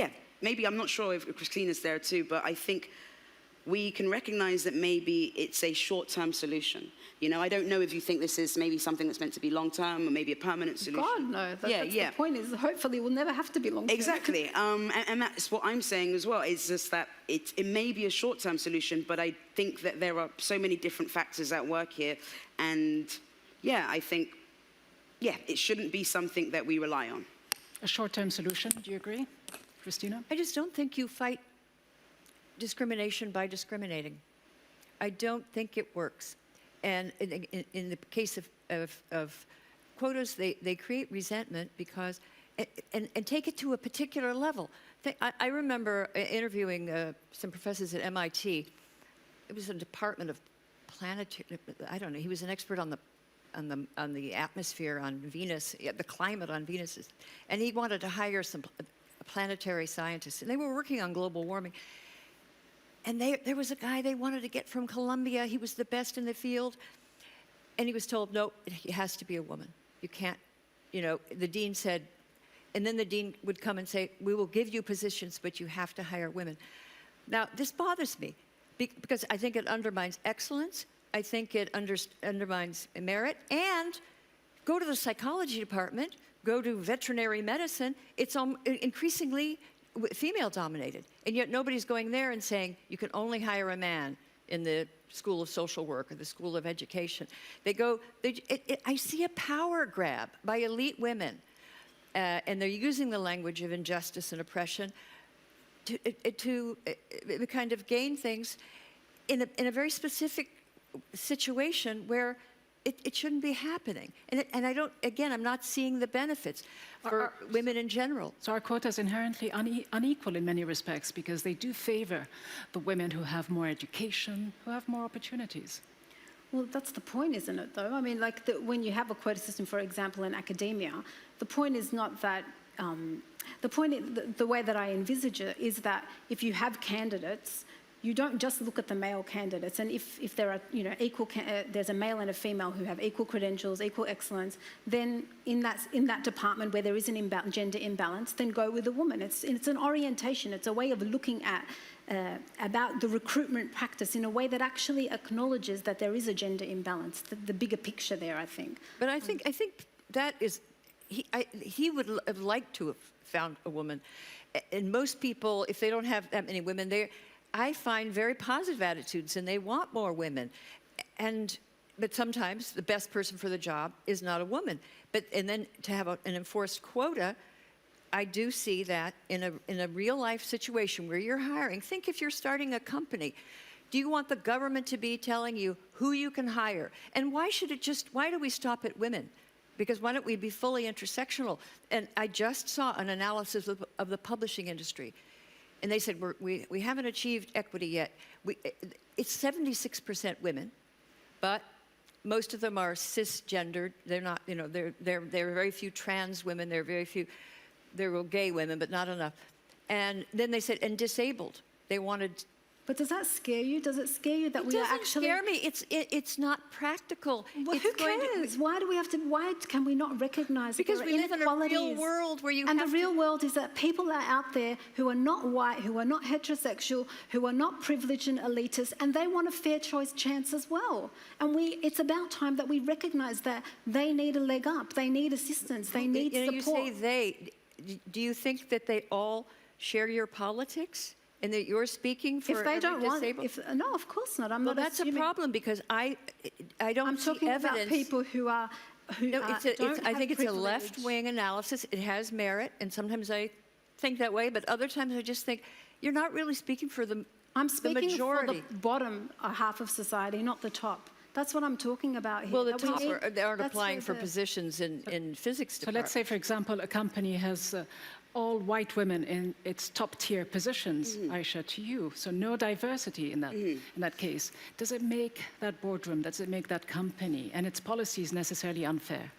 I'm not sure if Christina's there too, but I think we can recognize that maybe it's a short-term solution. You know, I don't know if you think this is maybe something that's meant to be long-term or maybe a permanent solution. God, no. That's the point is, hopefully, we'll never have to be long-term. Exactly. And that's what I'm saying as well. It's just that it may be a short-term solution, but I think that there are so many different factors at work here. And, yeah, I think, it shouldn't be something that we rely on. A short-term solution, do you agree, Christina? I just don't think you fight discrimination by discriminating. I don't think it works. And in the case of quotas, they create resentment because, and take it to a particular level. I remember interviewing some professors at MIT. It was a department of planetary, I don't know, he was an expert on the atmosphere on Venus, the climate on Venus. And he wanted to hire some planetary scientists, and they were working on global warming. And there was a guy they wanted to get from Columbia. He was the best in the field. And he was told, no, it has to be a woman. You can't, you know, the dean said, and then the dean would come and say, we will give you positions, but you have to hire women. Now, this bothers me because I think it undermines excellence. I think it undermines merit. And go to the psychology department, go to veterinary medicine. It's increasingly female-dominated, and yet nobody's going there and saying you can only hire a man in the School of Social Work or the School of Education. I see a power grab by elite women, and they're using the language of injustice and oppression to kind of gain things in a very specific situation where it shouldn't be happening. And I don't, again, I'm not seeing the benefits for women in general. So our quotas are inherently unequal in many respects because they do favor the women who have more education, who have more opportunities. Well, that's the point, isn't it, though? I mean, like, when you have a quota system, for example, in academia, the point is not that, the way that I envisage it is that if you have candidates, you don't just look at the male candidates, and if there are, you know, there's a male and a female who have equal credentials, equal excellence, then in that department where there is an gender imbalance, then go with a woman. It's an orientation. It's a way of looking at about the recruitment practice in a way that actually acknowledges that there is a gender imbalance. The bigger picture there, I think. But I think that is he would have liked to have found a woman, and most people, if they don't have that many women, I find very positive attitudes, and they want more women. But sometimes the best person for the job is not a woman. And then to have an enforced quota, I do see that in a real life situation where you're hiring. Think if you're starting a company. Do you want the government to be telling you who you can hire? And why do we stop at women? Because why don't we be fully intersectional? And I just saw an analysis of the publishing industry. And they said, we haven't achieved equity yet. It's 76% women, but most of them are cisgendered. They're not, you know, there are very few trans women. There were gay women, but not enough. And then they said, and disabled. They wanted. But does that scare you? Does it scare you that we are actually? It doesn't scare me. It's not practical. Well, who cares? Why do we have to? Why can we not recognize? Because we live in a real world where you. And the real world is that people are out there who are not white, who are not heterosexual, who are not privileged and elitist, and they want a fair choice chance as well. And it's about time that we recognize that they need a leg up. They need assistance. They need support. You say they. Do you think that they all share your politics? And that you're speaking for if they don't disabled? No, of course not. I'm not. Well, that's assuming. A problem because I don't see evidence. I'm talking about people who are. I think it's a left-wing analysis. It has merit, and sometimes I think that way, but other times I just think you're not really speaking for the majority. I'm speaking for the bottom half of society, not the top. That's what I'm talking about here. Well, the top they aren't applying for positions in physics department. So let's say, for example, a company has all white women in its top-tier positions, Aisha, to you. So no diversity in that case. Does it make that boardroom, does it make that company and its policies necessarily unfair?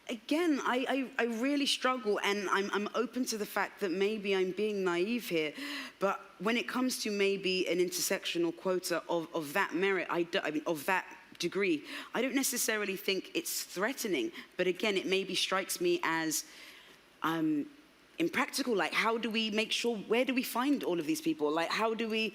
Again, I really struggle, and I'm open to the fact that maybe I'm being naive here, but when it comes to maybe an intersectional quota of that merit, I mean, of that degree, I don't necessarily think it's threatening, but again, it maybe strikes me as impractical. Like, how do we make sure, where do we find all of these people? Like, how do we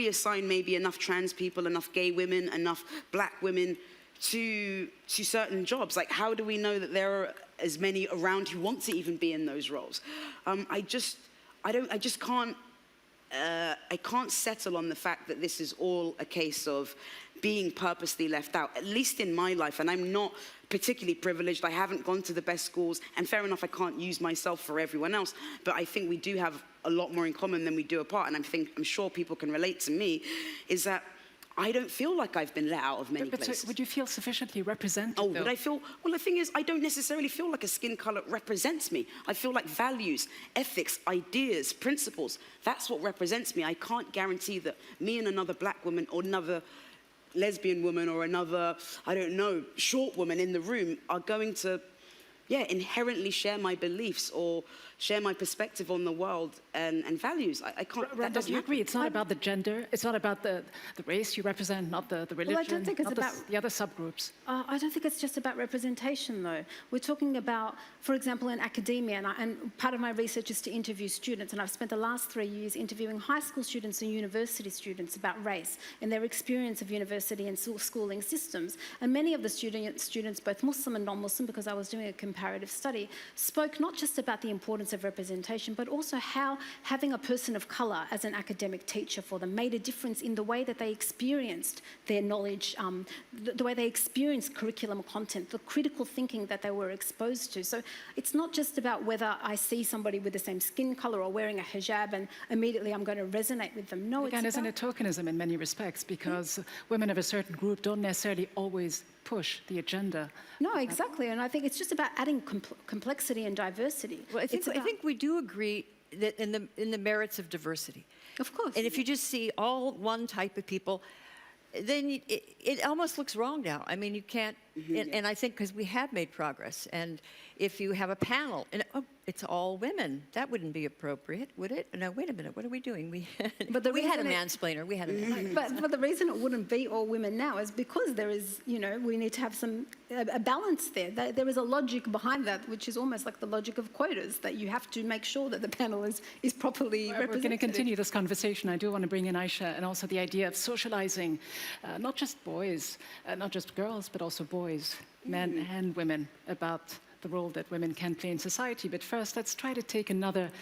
assign maybe enough trans people, enough gay women, enough black women to certain jobs? Like, how do we know that there are as many around who want to even be in those roles? I can't settle on the fact that this is all a case of being purposely left out, at least in my life. And I'm not particularly privileged. I haven't gone to the best schools, and fair enough, I can't use myself for everyone else, but I think we do have a lot more in common than we do apart. And I'm sure people can relate to me, is that I don't feel like I've been let out of many places. So would you feel sufficiently represented? Oh, would I feel? Well, the thing is, I don't necessarily feel like a skin color represents me. I feel like values, ethics, ideas, principles, that's what represents me. I can't guarantee that me and another black woman or another lesbian woman or another, I don't know, short woman in the room are going to, inherently share my beliefs or share my perspective on the world and values. I can't. Randa, do you agree? It's not about the gender. It's not about the race you represent, not the religion. Well, I don't think it's about the other subgroups. I don't think it's just about representation, though. We're talking about, for example, in academia, and part of my research is to interview students, and I've spent the last 3 years interviewing high school students and university students about race and their experience of university and schooling systems. And many of the students, both Muslim and non-Muslim, because I was doing a comparative study, spoke not just about the importance of representation, but also how having a person of colour as an academic teacher for them made a difference in the way that they experienced their knowledge, the way they experienced curriculum content, the critical thinking that they were exposed to. So it's not just about whether I see somebody with the same skin colour or wearing a hijab and immediately I'm going to resonate with them. No, again, isn't it tokenism in many respects? Because women of a certain group don't necessarily always push the agenda. No, exactly. And I think it's just about adding complexity and diversity. Well, I think we do agree that in the merits of diversity. Of course. And if you just see all one type of people, then it almost looks wrong now. I mean, you can't, and I think because we have made progress, and if you have a panel, and it's all women, that wouldn't be appropriate, would it? No, wait a minute, what are we doing? We had a mansplainer, we had a mansplainer. But the reason it wouldn't be all women now is because there is, we need to have a balance there. There is a logic behind that, which is almost like the logic of quotas, that you have to make sure that the panel is properly represented. We're going to continue this conversation. I do want to bring in Aisha, and also the idea of socializing, not just boys, not just girls, but also boys, men and women, about the role that women can play in society. But first, let's try to take another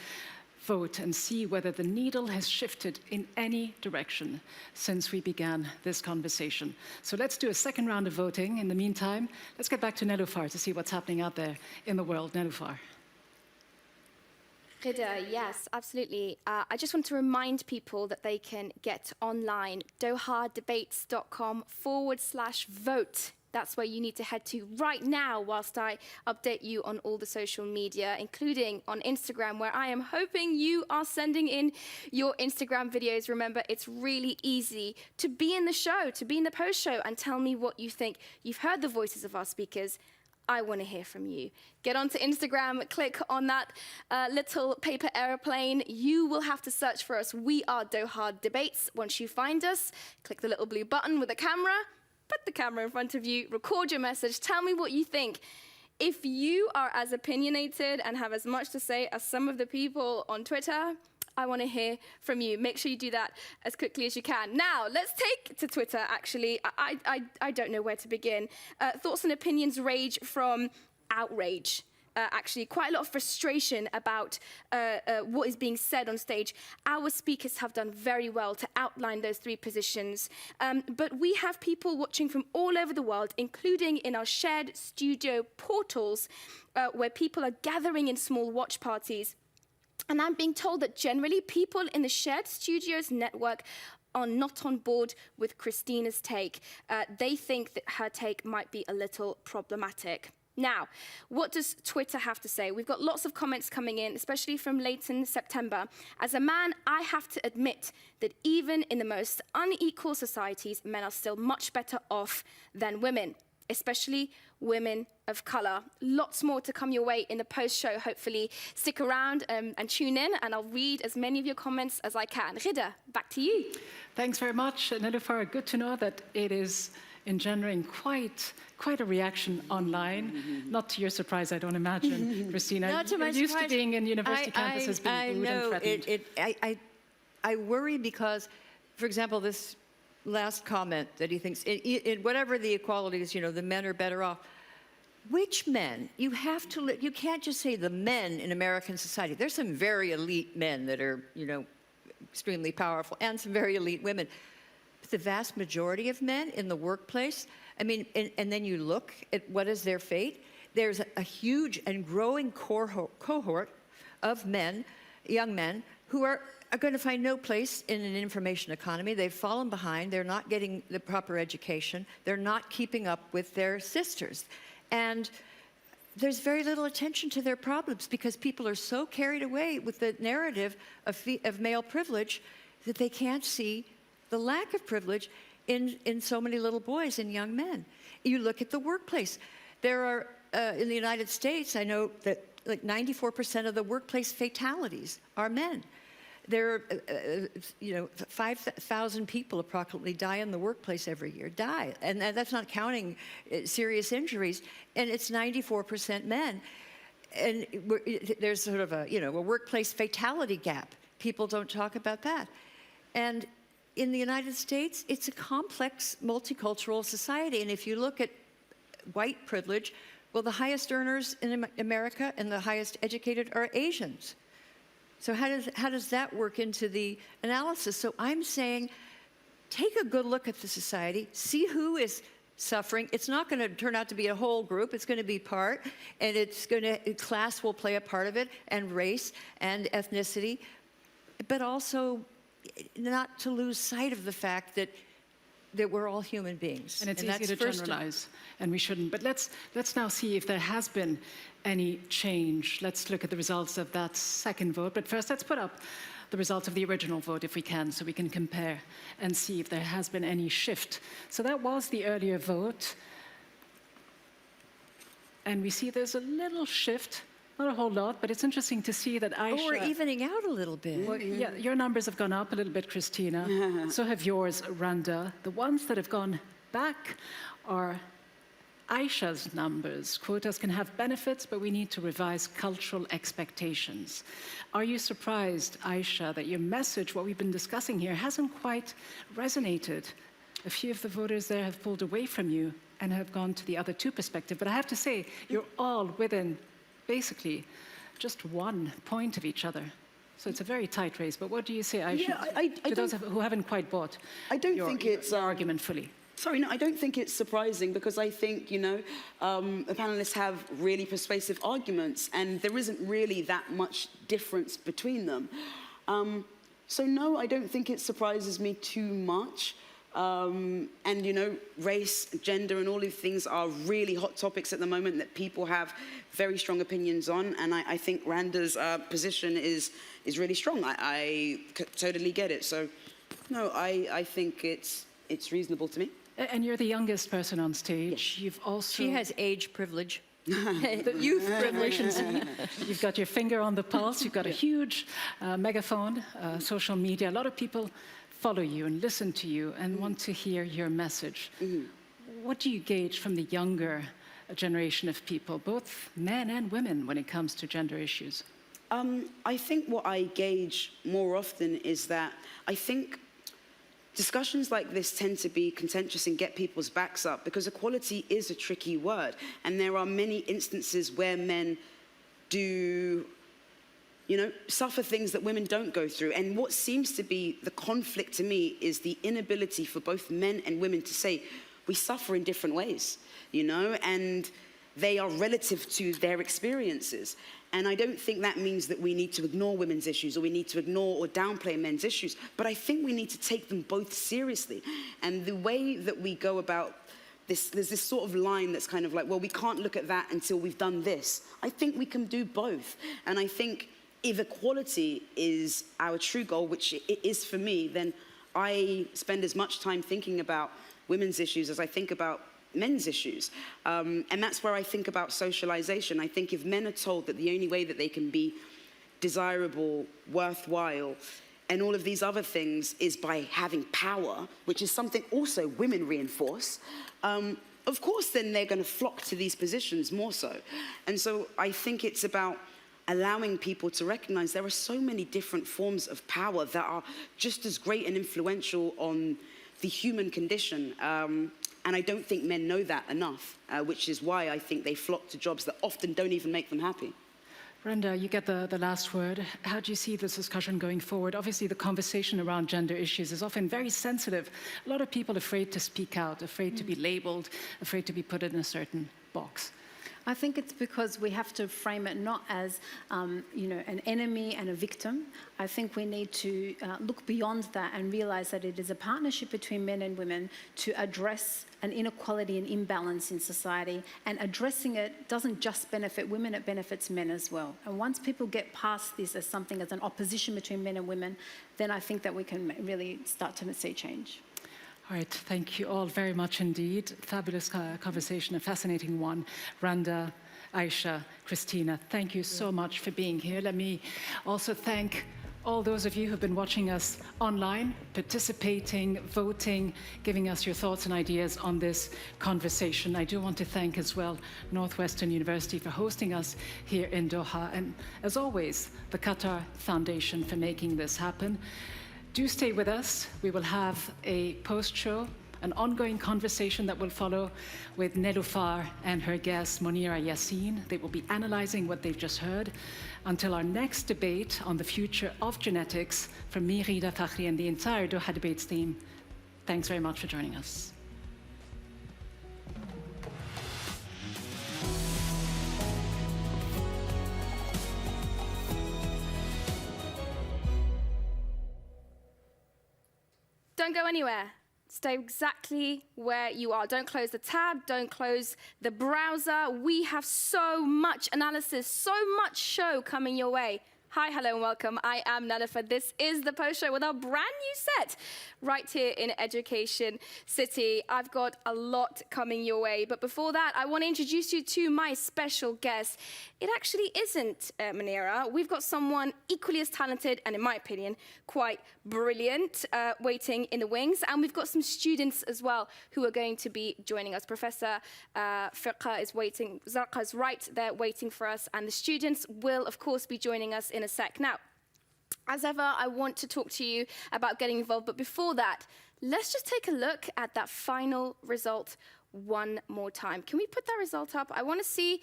vote and see whether the needle has shifted in any direction since we began this conversation. So let's do a second round of voting. In the meantime, let's get back to Neloufar to see what's happening out there in the world. Neloufar. Rida, yes, absolutely. I just want to remind people that they can get online, dohadebates.com/vote. That's where you need to head to right now whilst I update you on all the social media, including on Instagram, where I am hoping you are sending in your Instagram videos. Remember, it's really easy to be in the show, to be in the post-show, and tell me what you think. You've heard the voices of our speakers. I want to hear from you. Get onto Instagram, click on that little paper airplane. You will have to search for us. We are Doha Debates. Once you find us, click the little blue button with a camera. Put the camera in front of you, record your message, tell me what you think. If you are as opinionated and have as much to say as some of the people on Twitter, I want to hear from you. Make sure you do that as quickly as you can. Now, let's take to Twitter, actually. I don't know where to begin. Thoughts and opinions range from outrage. Actually, quite a lot of frustration about what is being said on stage. Our speakers have done very well to outline those three positions. But we have people watching from all over the world, including in our shared studio portals, where people are gathering in small watch parties. And I'm being told that generally people in the shared studios network are not on board with Christina's take. They think that her take might be a little problematic. Now, what does Twitter have to say? We've got lots of comments coming in, especially from late in September. As a man, I have to admit that even in the most unequal societies, men are still much better off than women. especially women of colour. Lots more to come your way in the post-show. Hopefully stick around and tune in, and I'll read as many of your comments as I can. Rida, back to you. Thanks very much, Nilüfer. Good to know that it is engendering quite a reaction online. Not to your surprise, I don't imagine, Christina. Not to my You're used to surprise. being in university campuses being rude and threatened. I worry because, for example, this last comment that he thinks, in whatever the equality is, the men are better off. Which men? You have to, you can't just say the men in American society. There's some very elite men that are, extremely powerful, and some very elite women. But the vast majority of men in the workplace, and then you look at what is their fate. There's a huge and growing cohort of men, young men, who are going to find no place in an information economy. They've fallen behind. They're not getting the proper education. They're not keeping up with their sisters. And there's very little attention to their problems because people are so carried away with the narrative of male privilege that they can't see the lack of privilege in so many little boys and young men. You look at the workplace. There are, in the United States, I know that like 94% of the workplace fatalities are men. There are, 5,000 people approximately die in the workplace every year, and that's not counting serious injuries, and it's 94% men. And there's sort of a workplace fatality gap. People don't talk about that. And in the United States, it's a complex, multicultural society, and if you look at white privilege, well, the highest earners in America and the highest educated are Asians. So how does that work into the analysis? So I'm saying, take a good look at the society, see who is suffering. It's not going to turn out to be a whole group. It's going to be part, and class will play a part of it, and race and ethnicity, but also not to lose sight of the fact that we're all human beings. And it's easy to generalize, and we shouldn't. But let's now see if there has been any change. Let's look at the results of that second vote. But first, let's put up the results of the original vote, if we can, so we can compare and see if there has been any shift. So that was the earlier vote. And we see there's a little shift. Not a whole lot, but it's interesting to see that Aisha... Oh, we're evening out a little bit. Well, yeah, your numbers have gone up a little bit, Christina. So have yours, Randa. The ones that have gone back are Aisha's numbers. Quotas can have benefits, but we need to revise cultural expectations. Are you surprised, Aisha, that your message, what we've been discussing here, hasn't quite resonated? A few of the voters there have pulled away from you and have gone to the other two perspective. But I have to say, you're all within basically just 1 point of each other. So it's a very tight race. But what do you say, Aisha, to those who haven't quite bought your argument fully? Sorry, no, I don't think it's surprising because I think, the panelists have really persuasive arguments and there isn't really that much difference between them. So no, I don't think it surprises me too much. And, race, gender, and all these things are really hot topics at the moment that people have very strong opinions on. And I think Randa's position is really strong. I totally get it. So, no, I think it's reasonable to me. And you're the youngest person on stage. Yes. You've also... She has age privilege. The youth privilege. You've got your finger on the pulse. You've got a huge megaphone, social media. A lot of people follow you and listen to you and want to hear your message. What do you gauge from the younger generation of people, both men and women, when it comes to gender issues? I think what I gauge more often is that I think discussions like this tend to be contentious and get people's backs up because equality is a tricky word. And there are many instances where men do suffer things that women don't go through. And what seems to be the conflict to me is the inability for both men and women to say, we suffer in different ways, and they are relative to their experiences. And I don't think that means that we need to ignore women's issues or we need to ignore or downplay men's issues, but I think we need to take them both seriously. And the way that we go about this, there's this sort of line that's kind of like, well, we can't look at that until we've done this. I think we can do both. And I think if equality is our true goal, which it is for me, then I spend as much time thinking about women's issues as I think about men's issues. And that's where I think about socialization. I think if men are told that the only way that they can be desirable, worthwhile, and all of these other things is by having power, which is something also women reinforce, of course then they're going to flock to these positions more so. And so I think it's about allowing people to recognize there are so many different forms of power that are just as great and influential on the human condition. And I don't think men know that enough, which is why I think they flock to jobs that often don't even make them happy. Brenda, you get the last word. How do you see this discussion going forward? Obviously, the conversation around gender issues is often very sensitive. A lot of people afraid to speak out, afraid to be labeled, afraid to be put in a certain box. I think it's because we have to frame it not as, an enemy and a victim. I think we need to look beyond that and realize that it is a partnership between men and women to address an inequality and imbalance in society. And addressing it doesn't just benefit women, it benefits men as well. And once people get past this as something as an opposition between men and women, then I think that we can really start to see change. All right, thank you all very much indeed. Fabulous conversation, a fascinating one. Randa, Aisha, Christina, thank you so much for being here. Let me also thank all those of you who've been watching us online, participating, voting, giving us your thoughts and ideas on this conversation. I do want to thank as well Northwestern University for hosting us here in Doha, and as always, the Qatar Foundation for making this happen. Do stay with us. We will have a post-show, an ongoing conversation that will follow with Nelufar and her guest, Monira Yassin. They will be analyzing what they've just heard. Until our next debate on the future of genetics, from me, Rida Fakhri, and the entire Doha Debates team, thanks very much for joining us. Don't go anywhere. Stay exactly where you are. Don't close the tab. Don't close the browser. We have so much analysis, so much show coming your way. Hi, hello, and welcome. I am Nelufar. This is the Post Show with our brand new set right here in Education City. I've got a lot coming your way. But before that, I want to introduce you to my special guest. It actually isn't Monira. We've got someone equally as talented and, in my opinion, quite brilliant waiting in the wings. And we've got some students as well who are going to be joining us. Professor Firqa is waiting. Zarqa is right there waiting for us. And the students will, of course, be joining us in a sec. Now, as ever, I want to talk to you about getting involved. But before that, let's just take a look at that final result one more time. Can we put that result up? I want to see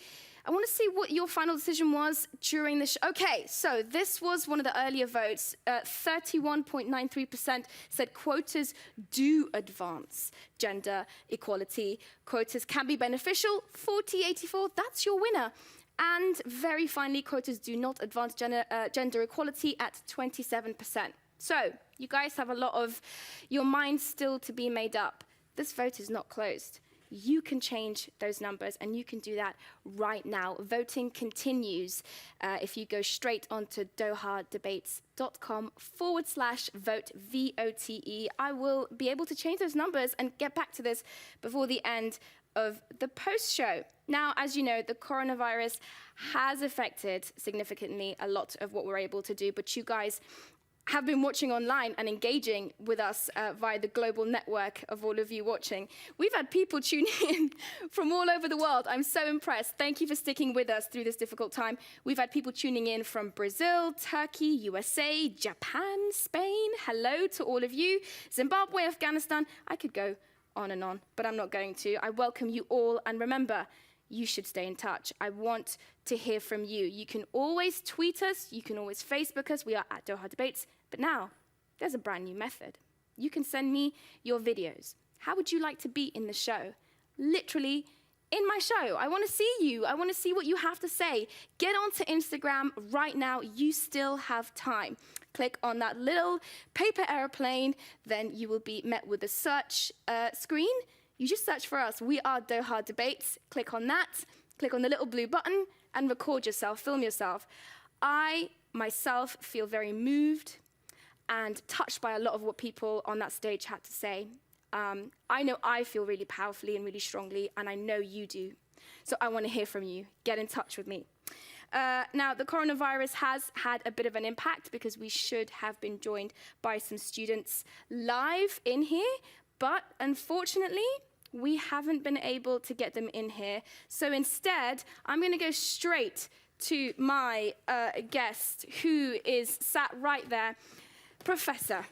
what your final decision was during the show. Okay, so this was one of the earlier votes. 31.93% said quotas do advance gender equality. Quotas can be beneficial. 40.84, that's your winner. And very finally, quotas do not advance gender equality at 27%. So you guys have a lot of your minds still to be made up. This vote is not closed. You can change those numbers, and you can do that right now. Voting continues if you go straight onto dohadebates.com/vote, VOTE. I will be able to change those numbers and get back to this before the end of the post show. Now, as you know, the coronavirus has affected significantly a lot of what we're able to do, but you guys have been watching online and engaging with us via the global network of all of you watching. We've had people tune in from all over the world. I'm so impressed. Thank you for sticking with us through this difficult time. We've had people tuning in from Brazil, Turkey, USA, Japan, Spain. Hello to all of you. Zimbabwe, Afghanistan. I could go on and on, but I'm not going to. I welcome you all, and remember, you should stay in touch. I want to hear from you. You can always tweet us, you can always Facebook us. We are at Doha Debates, but now there's a brand new method. You can send me your videos. How would you like to be in the show? Literally in my show. I want to see you. I want to see what you have to say. Get onto Instagram right now. You still have time. Click on that little paper airplane, then you will be met with a search screen. You just search for us. We are Doha Debates. Click on that. Click on the little blue button and record yourself, film yourself. I, myself, feel very moved and touched by a lot of what people on that stage had to say. I know I feel really powerfully and really strongly, and I know you do. So I want to hear from you. Get in touch with me. Now, the coronavirus has had a bit of an impact because we should have been joined by some students live in here, but unfortunately, we haven't been able to get them in here. So instead, I'm going to go straight to my guest, who is sat right there. Professor,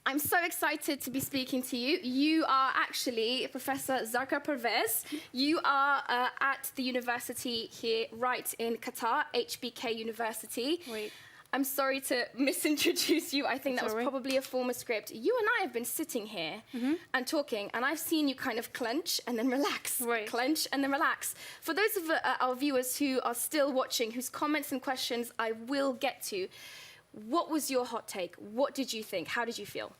I'm so excited to be speaking to you. You are actually Professor Zarqa Pervez. You are at the university here right in Qatar, HBK University. Wait. I'm sorry to misintroduce you. I think That's that was all right. probably a former script. You and I have been sitting here and talking, and I've seen you kind of clench and then relax, clench and then relax. For those of our viewers who are still watching, whose comments and questions I will get to, what was your hot take? What did you think? How did you feel?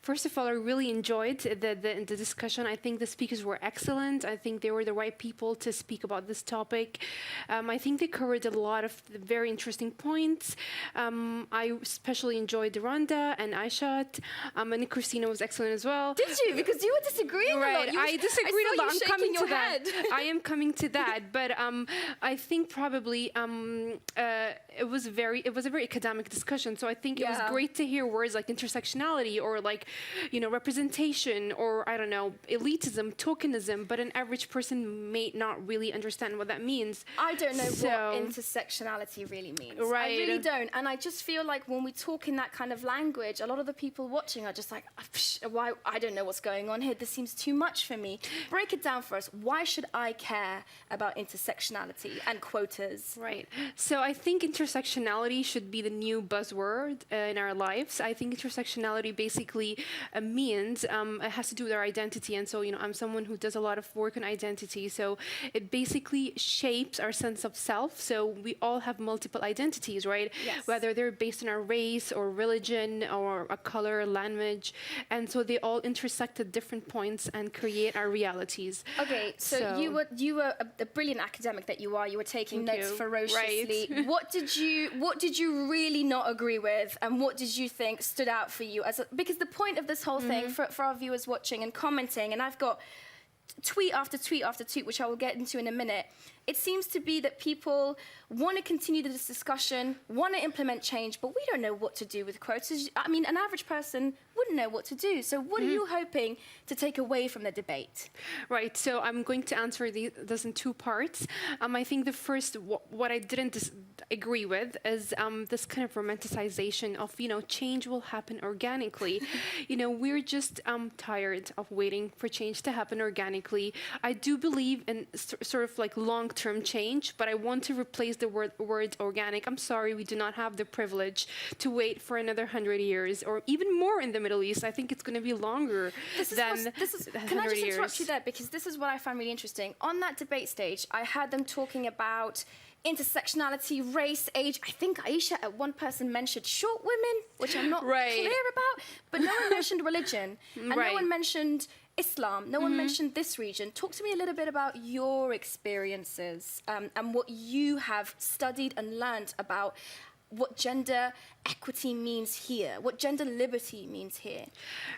First of all, I really enjoyed the discussion. I think the speakers were excellent. I think they were the right people to speak about this topic. I think they covered a lot of very interesting points. I especially enjoyed Rhonda and Aishat, and Christina was excellent as well. Did you? Because you were disagreeing a lot. I disagreed a lot. I'm coming to that. Head. I am coming to that. But I think probably it was a very academic discussion. So I think it was great to hear words like intersectionality or like, representation or, I don't know, elitism, tokenism, but an average person may not really understand what that means. I don't know what intersectionality really means. Right. I really don't. And I just feel like when we talk in that kind of language, a lot of the people watching are just like, why? I don't know what's going on here. This seems too much for me. Break it down for us. Why should I care about intersectionality and quotas? Right. So I think intersectionality should be the new buzzword in our lives. I think intersectionality basically means it has to do with our identity. And so, I'm someone who does a lot of work on identity. So it basically shapes our sense of self. So we all have multiple identities, right? Yes. Whether they're based on our race or religion or a color, language. And so they all intersect at different points and create our realities. Okay, so you were a brilliant academic that you are. You were taking Thank notes you. ferociously. Right. What did you really not agree with, and what did you think stood out for you? Because the point of this whole thing for our viewers watching and commenting, and I've got tweet after tweet after tweet, which I will get into in a minute. It seems to be that people want to continue this discussion, want to implement change, but we don't know what to do with quotas. I mean, an average person wouldn't know what to do. So what are you hoping to take away from the debate? Right, so I'm going to answer this in two parts. I think the first, what I didn't agree with is this kind of romanticization of, change will happen organically. We're just tired of waiting for change to happen organically. I do believe in sort of like long-term change, but I want to replace the word organic. I'm sorry, we do not have the privilege to wait for another 100 years or even more in the Middle East. I think it's going to be longer than 100 years. Can I just interrupt you there? Because this is what I find really interesting. On that debate stage, I heard them talking about intersectionality, race, age. I think Aisha at one person mentioned short women, which I'm not clear about, but no one mentioned religion. And no one mentioned Islam. No one mentioned this region. Talk to me a little bit about your experiences and what you have studied and learned about what gender equity means here, what gender liberty means here.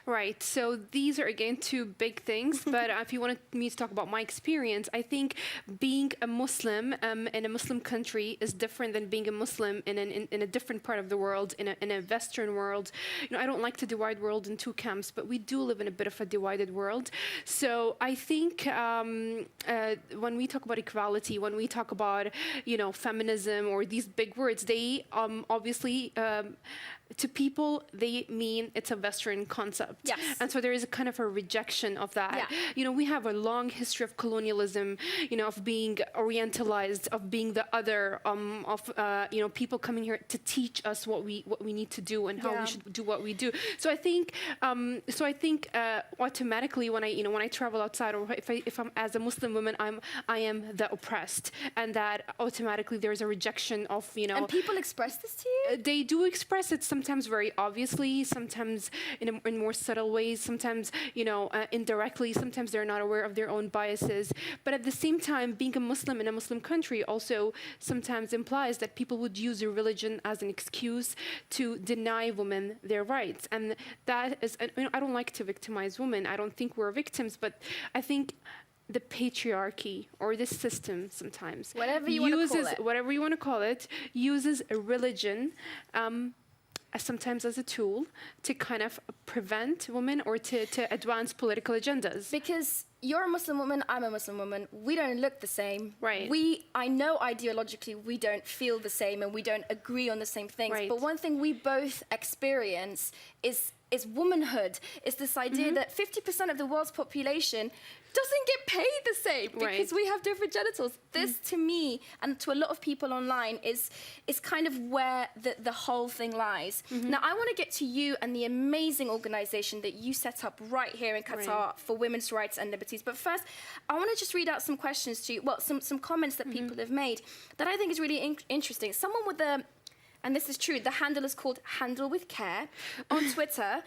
Right, so these are again two big things, but if you wanted me to talk about my experience, I think being a Muslim in a Muslim country is different than being a Muslim in a different part of the world, in a Western world. I don't like to divide the world in two camps, but we do live in a bit of a divided world. So I think when we talk about equality, when we talk about, feminism or these big words, they obviously to people, they mean it's a Western concept. Yes. And so there is a kind of a rejection of that. Yeah. We have a long history of colonialism, of being orientalized, of being the other, of people coming here to teach us what we need to do and how we should do what we do. So I think automatically when I travel outside, or if I'm as a Muslim woman, I am the oppressed, and that automatically there's a rejection of And people express this to you? They do express it. sometimes very obviously, sometimes in more subtle ways, sometimes, indirectly, sometimes they're not aware of their own biases. But at the same time, being a Muslim in a Muslim country also sometimes implies that people would use a religion as an excuse to deny women their rights. And that is, I don't like to victimize women. I don't think we're victims, but I think the patriarchy or the system sometimes whatever you want to call it, uses a religion sometimes as a tool to kind of prevent women or to advance political agendas. Because you're a Muslim woman, I'm a Muslim woman. We don't look the same. Right. I know ideologically we don't feel the same and we don't agree on the same things. Right. But one thing we both experience is womanhood. It's this idea that 50% of the world's population doesn't get paid the same because we have different genitals. This, to me, and to a lot of people online, is kind of where the whole thing lies. Now, I want to get to you and the amazing organization that you set up right here in Qatar for women's rights and liberties. But first, I want to just read out some questions to you, some comments that people have made that I think is really interesting. Someone with the... And this is true, the handle is called Handle with Care on Twitter,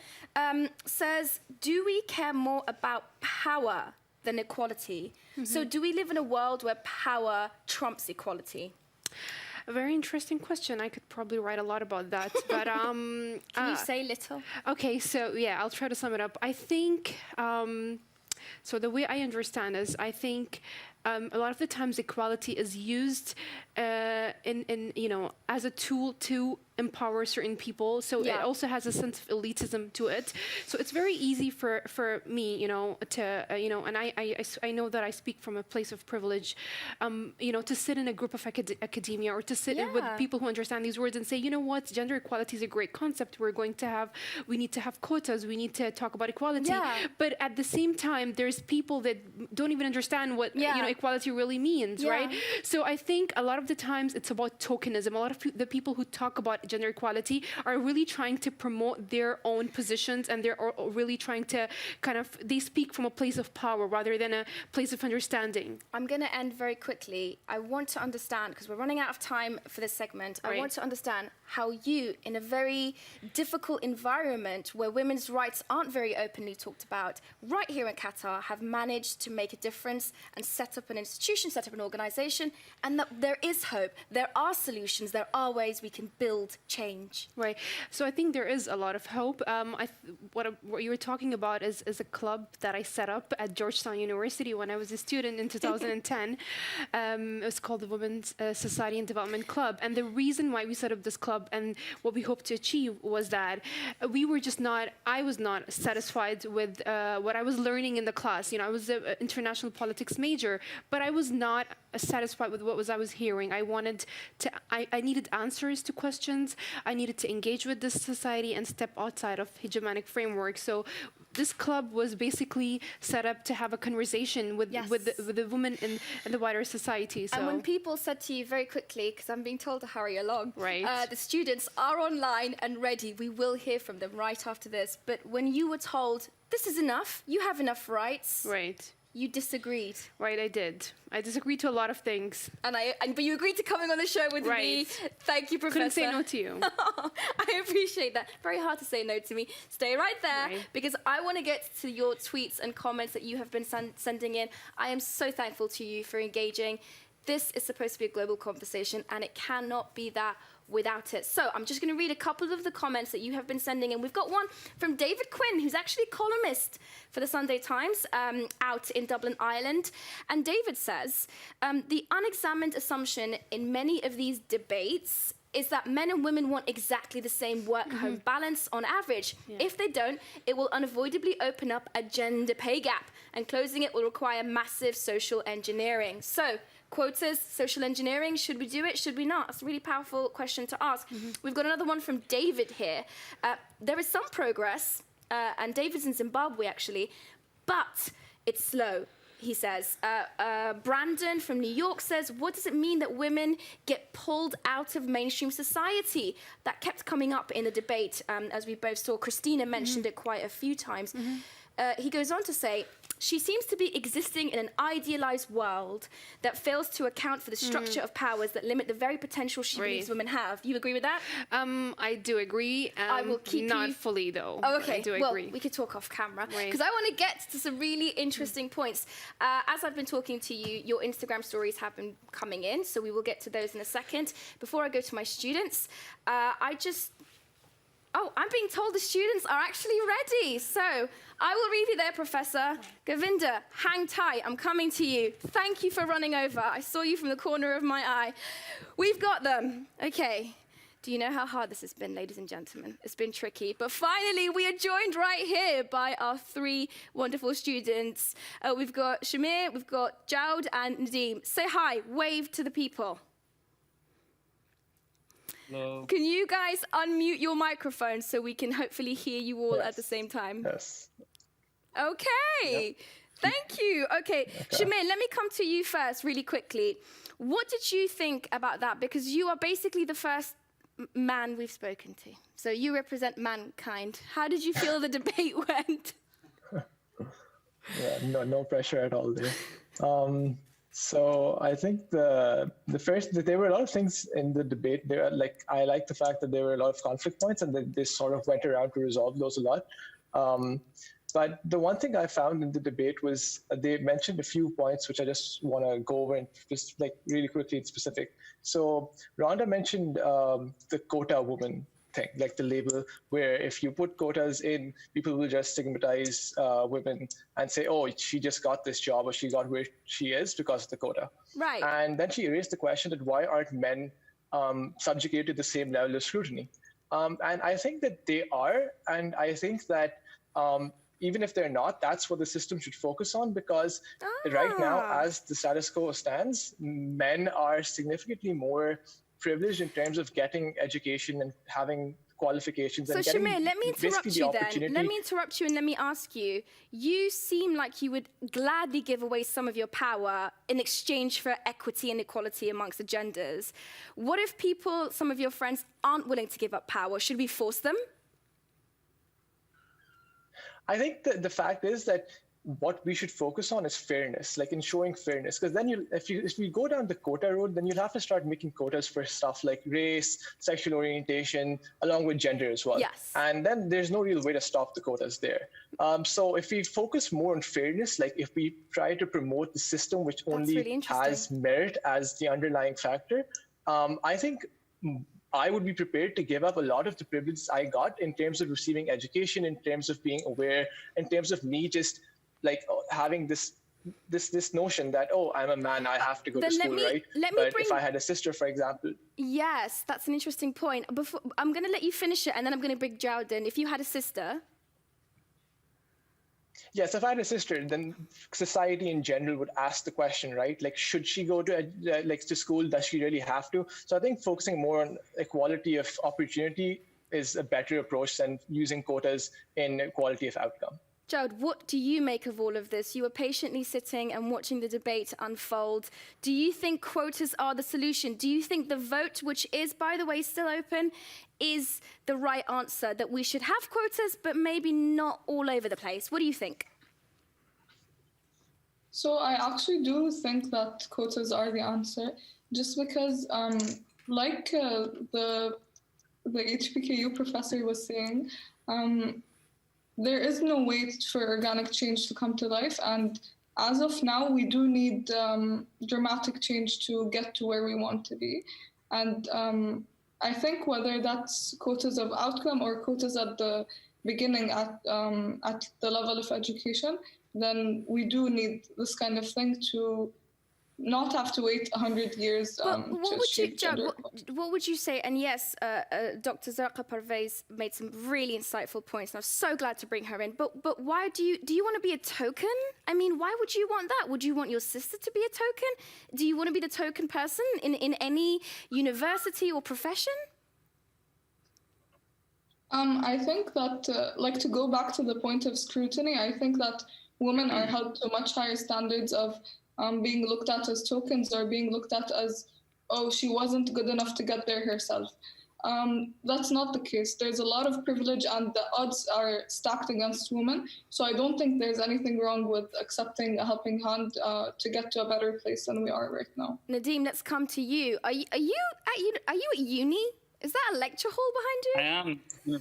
says, do we care more about power than equality? So do we live in a world where power trumps equality? A very interesting question. I could probably write a lot about that. But Can you say little? Okay, so yeah, I'll try to sum it up. I think, so the way I understand is, I think a lot of the times equality is used as a tool to empower certain people. So it also has a sense of elitism to it. So it's very easy for me, to, and I know that I speak from a place of privilege, to sit in a group of academia or to sit with people who understand these words and say, you know what, gender equality is a great concept. We need to have quotas. We need to talk about equality. But at the same time, there's people that don't even understand what, equality really means, right? So I think a lot of the times it's about tokenism. A lot of the people who talk about gender equality are really trying to promote their own positions, and they're really trying to they speak from a place of power rather than a place of understanding. I'm going to end very quickly. I want to understand, because we're running out of time for this segment, I want to understand how you, in a very difficult environment where women's rights aren't very openly talked about, right here in Qatar, have managed to make a difference and set up an institution, set up an organization, and that there is hope, there are solutions, there are ways we can build change. Right. So I think there is a lot of hope. What you were talking about is a club that I set up at Georgetown University when I was a student in 2010. It was called the Women's Society and Development Club. And the reason why we set up this club and what we hoped to achieve was that I was not satisfied with what I was learning in the class. I was an international politics major, but I was not satisfied with what I was hearing. I needed answers to questions. I needed to engage with this society and step outside of hegemonic framework. So this club was basically set up to have a conversation with the women in the wider society. So. And when people said to you very quickly, because I'm being told to hurry along, right. The students are online and ready. We will hear from them right after this. But when you were told, this is enough, you have enough rights. Right. You disagreed. Right, I did. I disagreed to a lot of things. But you agreed to coming on the show with me. Thank you, Professor. Couldn't say no to you. I appreciate that. Very hard to say no to me. Stay right there, because I want to get to your tweets and comments that you have been sending in. I am so thankful to you for engaging. This is supposed to be a global conversation, and it cannot be that without it. So I'm just going to read a couple of the comments that you have been sending in. We've got one from David Quinn, who's actually a columnist for the Sunday Times out in Dublin, Ireland. And David says, the unexamined assumption in many of these debates is that men and women want exactly the same work-home balance on average. If they don't, it will unavoidably open up a gender pay gap, and closing it will require massive social engineering. So, quotas, social engineering, should we do it, should we not? That's a really powerful question to ask. We've got another one from David here. There is some progress, and David's in Zimbabwe actually, but it's slow. He says, Brandon from New York says, what does it mean that women get pulled out of mainstream society? That kept coming up in the debate, as we both saw. Christina mentioned it quite a few times. He goes on to say, she seems to be existing in an idealized world that fails to account for the structure of powers that limit the very potential she believes women have. You agree with that? I do agree. I will keep not you... fully though. Oh, okay. I do well, agree. we could talk off camera because I want to get to some really interesting points. As I've been talking to you, your Instagram stories have been coming in, so we will get to those in a second. Before I go to my students, I'm being told the students are actually ready. So I will leave you there, Professor. Govinda, hang tight. I'm coming to you. Thank you for running over. I saw you from the corner of my eye. We've got them. Okay. Do you know how hard this has been, ladies and gentlemen? It's been tricky. But finally, we are joined right here by our three wonderful students. We've got Shamir, we've got Jawd, and Nadeem. Say hi. Wave to the people. Hello. Can you guys unmute your microphones so we can hopefully hear you all at the same time? Yes. Okay. Yep. Thank you. Okay. Shamir, let me come to you first really quickly. What did you think about that? Because you are basically the first man we've spoken to. So you represent mankind. How did you feel the debate went? Yeah, no pressure at all there. So I think there were a lot of things in the debate. I like the fact that there were a lot of conflict points and that they sort of went around to resolve those a lot. But the one thing I found in the debate was they mentioned a few points which I just want to go over and just really quickly in specific. So Rhonda mentioned the quota woman thing, like the label, where if you put quotas in, people will just stigmatize women and say, oh, she just got this job or she got where she is because of the quota. Right. And then she raised the question that why aren't men subjugated to the same level of scrutiny? And I think that they are. And I think that even if they're not, that's what the system should focus on, because right now, as the status quo stands, men are significantly more privileged in terms of getting education and having qualifications. So and getting Shamir, let me interrupt you then. Let me interrupt you and let me ask you, you seem like you would gladly give away some of your power in exchange for equity and equality amongst the genders. What if some of your friends aren't willing to give up power? Should we force them? I think that the fact is that what we should focus on is fairness, like ensuring fairness. Because then if we go down the quota road, then you'll have to start making quotas for stuff like race, sexual orientation, along with gender as well. Yes. And then there's no real way to stop the quotas there. So if we focus more on fairness, like if we try to promote the system which only has merit as the underlying factor, I think I would be prepared to give up a lot of the privileges I got in terms of receiving education, in terms of being aware, in terms of me just having this notion that, oh, I'm a man, I have to go to school, right? But if I had a sister, for example. Yes, that's an interesting point. I'm going to let you finish it, and then I'm going to bring Jawd in. If you had a sister. Yes, if I had a sister, then society in general would ask the question, right? Like, should she go to school? Does she really have to? So I think focusing more on equality of opportunity is a better approach than using quotas in equality of outcome. Jawd, what do you make of all of this? You were patiently sitting and watching the debate unfold. Do you think quotas are the solution? Do you think the vote, which is, by the way, still open, is the right answer, that we should have quotas, but maybe not all over the place? What do you think? So I actually do think that quotas are the answer, just because, like the HPKU professor was saying, there is no way for organic change to come to life. And as of now, we do need dramatic change to get to where we want to be. And I think whether that's quotas of outcome or quotas at the beginning at the level of education, then we do need this kind of thing to not have to wait 100 years to shape gender equality. What would you say? And yes, Dr. Zarqa Parvez made some really insightful points, and I'm so glad to bring her in. But why do you want to be a token? I mean, why would you want that? Would you want your sister to be a token? Do you want to be the token person in any university or profession? I think that, to go back to the point of scrutiny, I think that women are held to much higher standards of being looked at as tokens or being looked at as, oh, she wasn't good enough to get there herself. That's not the case. There's a lot of privilege and the odds are stacked against women. So I don't think there's anything wrong with accepting a helping hand to get to a better place than we are right now. Nadeem, let's come to you. Are you at uni? Is that a lecture hall behind you? I am.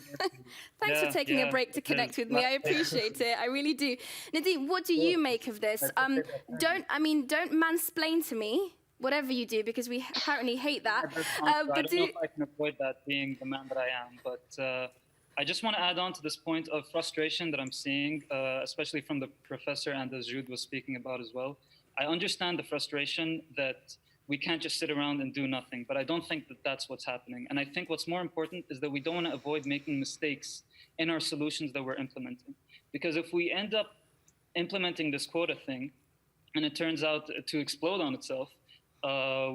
Thanks for taking a break to connect with me. I appreciate it. I really do. Nadeem, what do you make of this? Don't mansplain to me, whatever you do, because we apparently hate that. I don't know if I can avoid that being the man that I am, but I just want to add on to this point of frustration that I'm seeing, especially from the professor and as Jude was speaking about as well. I understand the frustration that we can't just sit around and do nothing, but I don't think that that's what's happening. And I think what's more important is that we don't want to avoid making mistakes in our solutions that we're implementing. Because if we end up implementing this quota thing and it turns out to explode on itself,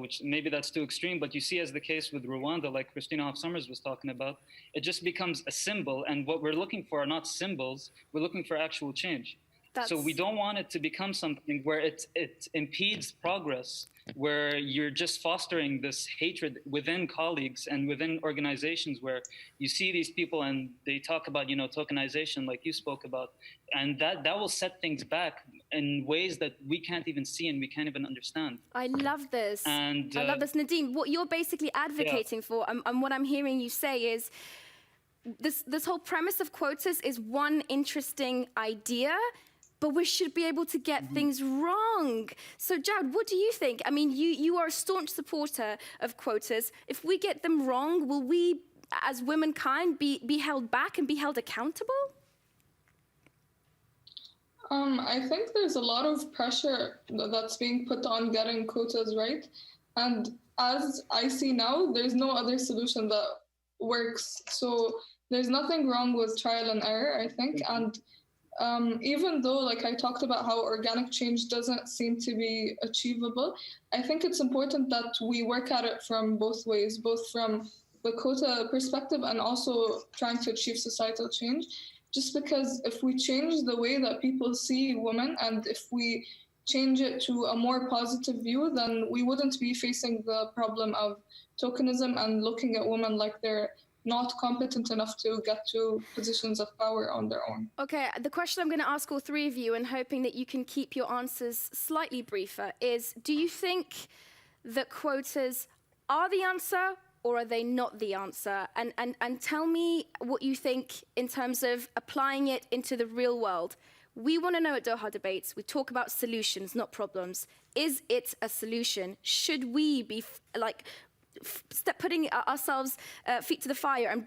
which maybe that's too extreme, but you see as the case with Rwanda, like Christina Hoff-Sommers was talking about, it just becomes a symbol. And what we're looking for are not symbols, we're looking for actual change. So we don't want it to become something where it impedes progress, where you're just fostering this hatred within colleagues and within organizations, where you see these people and they talk about, tokenization like you spoke about, and that will set things back in ways that we can't even see and we can't even understand. I love this. And I love this. Nadeem, what you're basically advocating for, and what I'm hearing you say is, this whole premise of quotas is one interesting idea, but we should be able to get things wrong. So, Jad, what do you think? I mean, you are a staunch supporter of quotas. If we get them wrong, will we, as womankind, be held back and be held accountable? I think there's a lot of pressure that's being put on getting quotas right. And as I see now, there's no other solution that works. So there's nothing wrong with trial and error, I think. And even though, like I talked about how organic change doesn't seem to be achievable, I think it's important that we work at it from both ways, both from the quota perspective and also trying to achieve societal change. Just because if we change the way that people see women and if we change it to a more positive view, then we wouldn't be facing the problem of tokenism and looking at women like they're not competent enough to get to positions of power on their own. Okay, the question I'm going to ask all three of you, and hoping that you can keep your answers slightly briefer, is do you think that quotas are the answer or are they not the answer? And tell me what you think in terms of applying it into the real world. We want to know at Doha Debates, we talk about solutions, not problems. Is it a solution? Should we be putting ourselves feet to the fire and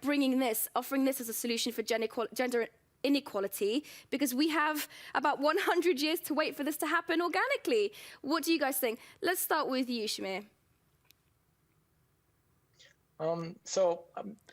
offering this as a solution for gender inequality, because we have about 100 years to wait for this to happen organically? What do you guys think? Let's start with you, Shamir.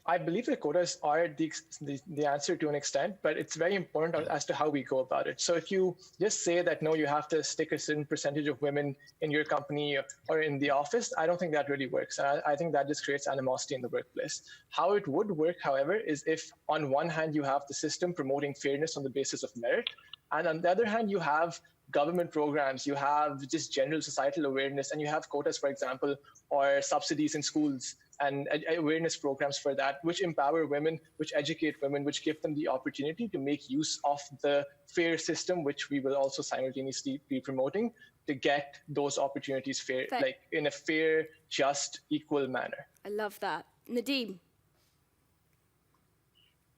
I believe the quotas are the answer to an extent, but it's very important as to how we go about it. So if you just say that, no, you have to stick a certain percentage of women in your company or in the office, I don't think that really works. And I think that just creates animosity in the workplace. How it would work, however, is if on one hand you have the system promoting fairness on the basis of merit, and on the other hand you have government programs, you have just general societal awareness, and you have quotas, for example, or subsidies in schools and awareness programs for that, which empower women, which educate women, which give them the opportunity to make use of the fair system, which we will also simultaneously be promoting to get those opportunities fair, like in a fair, just, equal manner. I love that. Nadeem.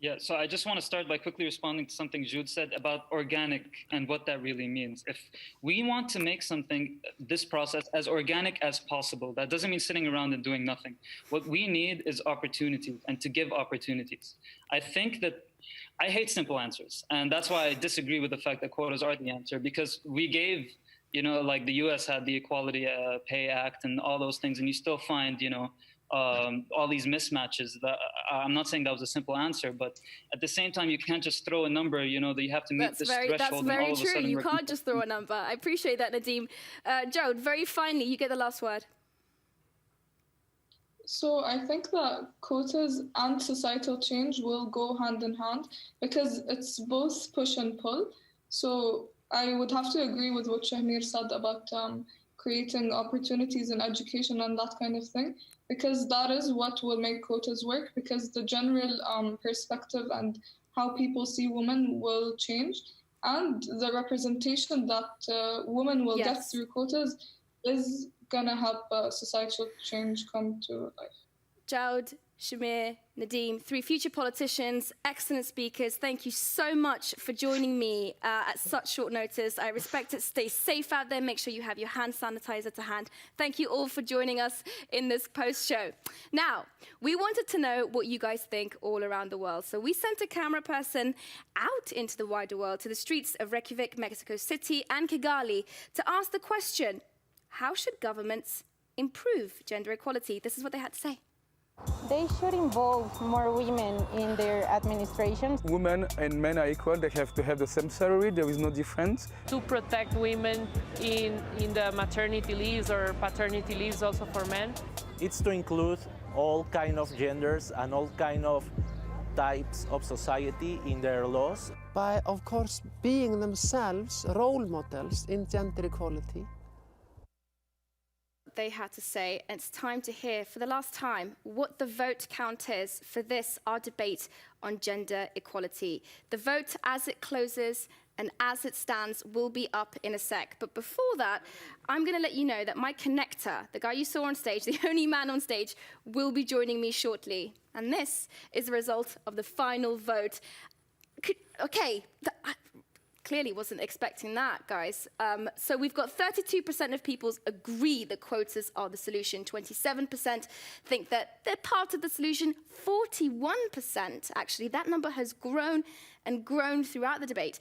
Yeah, so I just want to start by quickly responding to something Jude said about organic and what that really means. If we want to make this process as organic as possible, that doesn't mean sitting around and doing nothing. What we need is opportunity and to give opportunities. I think that I hate simple answers, and that's why I disagree with the fact that quotas are the answer, because we gave, like the US had the Equality Pay Act and all those things, and you still find, all these mismatches. I'm not saying that was a simple answer, but at the same time, you can't just throw a number, that you have to meet this threshold. That's very true. You can't just throw a number. I appreciate that, Nadeem. Joe, very finally, you get the last word. So I think that quotas and societal change will go hand in hand because it's both push and pull. So I would have to agree with what Shahmir said about creating opportunities in education and that kind of thing, because that is what will make quotas work, because the general perspective and how people see women will change, and the representation that women will get through quotas is gonna help societal change come to life. Jawd, Shamir, Nadeem, 3 future politicians, excellent speakers. Thank you so much for joining me at such short notice. I respect it. Stay safe out there. Make sure you have your hand sanitizer to hand. Thank you all for joining us in this post-show. Now, we wanted to know what you guys think all around the world. So we sent a camera person out into the wider world, to the streets of Reykjavik, Mexico City, and Kigali to ask the question, how should governments improve gender equality? This is what they had to say. They should involve more women in their administration. Women and men are equal. They have to have the same salary. There is no difference. To protect women in the maternity leaves or paternity leaves also for men. It's to include all kind of genders and all kind of types of society in their laws. By, of course, being themselves role models in gender equality. They had to say, and it's time to hear for the last time what the vote count is for this, our debate on gender equality. The vote as it closes and as it stands will be up in a sec. But before that, I'm going to let you know that my connector, the guy you saw on stage, the only man on stage, will be joining me shortly. And this is the result of the final vote. Okay, clearly wasn't expecting that, guys. So we've got 32% of people agree that quotas are the solution. 27% think that they're part of the solution. 41%, actually, that number has grown and grown throughout the debate,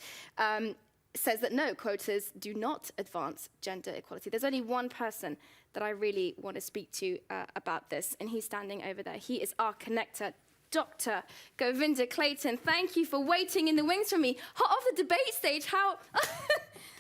says that no, quotas do not advance gender equality. There's only one person that I really want to speak to about this, and he's standing over there. He is our connector, Dr. Govinda Clayton. Thank you for waiting in the wings for me. Hot off the debate stage, how...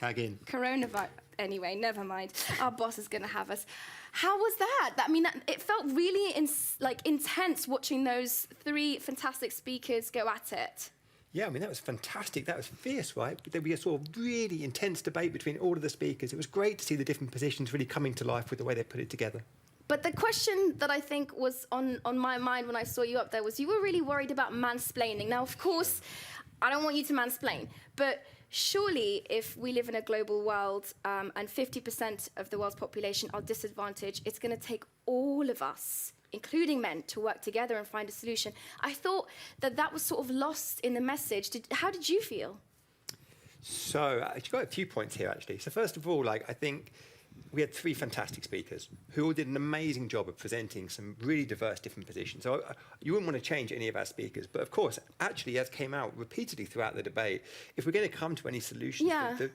Tag in. Coronavirus. Anyway, never mind. Our boss is going to have us. How was that? I mean, it felt really intense watching those 3 fantastic speakers go at it. Yeah, I mean, that was fantastic. That was fierce, right? There was a sort of really intense debate between all of the speakers. It was great to see the different positions really coming to life with the way they put it together. But the question that I think was on my mind when I saw you up there was you were really worried about mansplaining. Now, of course, I don't want you to mansplain, but surely if we live in a global world and 50% of the world's population are disadvantaged, it's going to take all of us, including men, to work together and find a solution. I thought that was sort of lost in the message. How did you feel? So, you've got a few points here, actually. So first of all, I think we had 3 fantastic speakers who all did an amazing job of presenting some really diverse different positions. So you wouldn't want to change any of our speakers. But of course, actually, as came out repeatedly throughout the debate, if we're going to come to any solutions that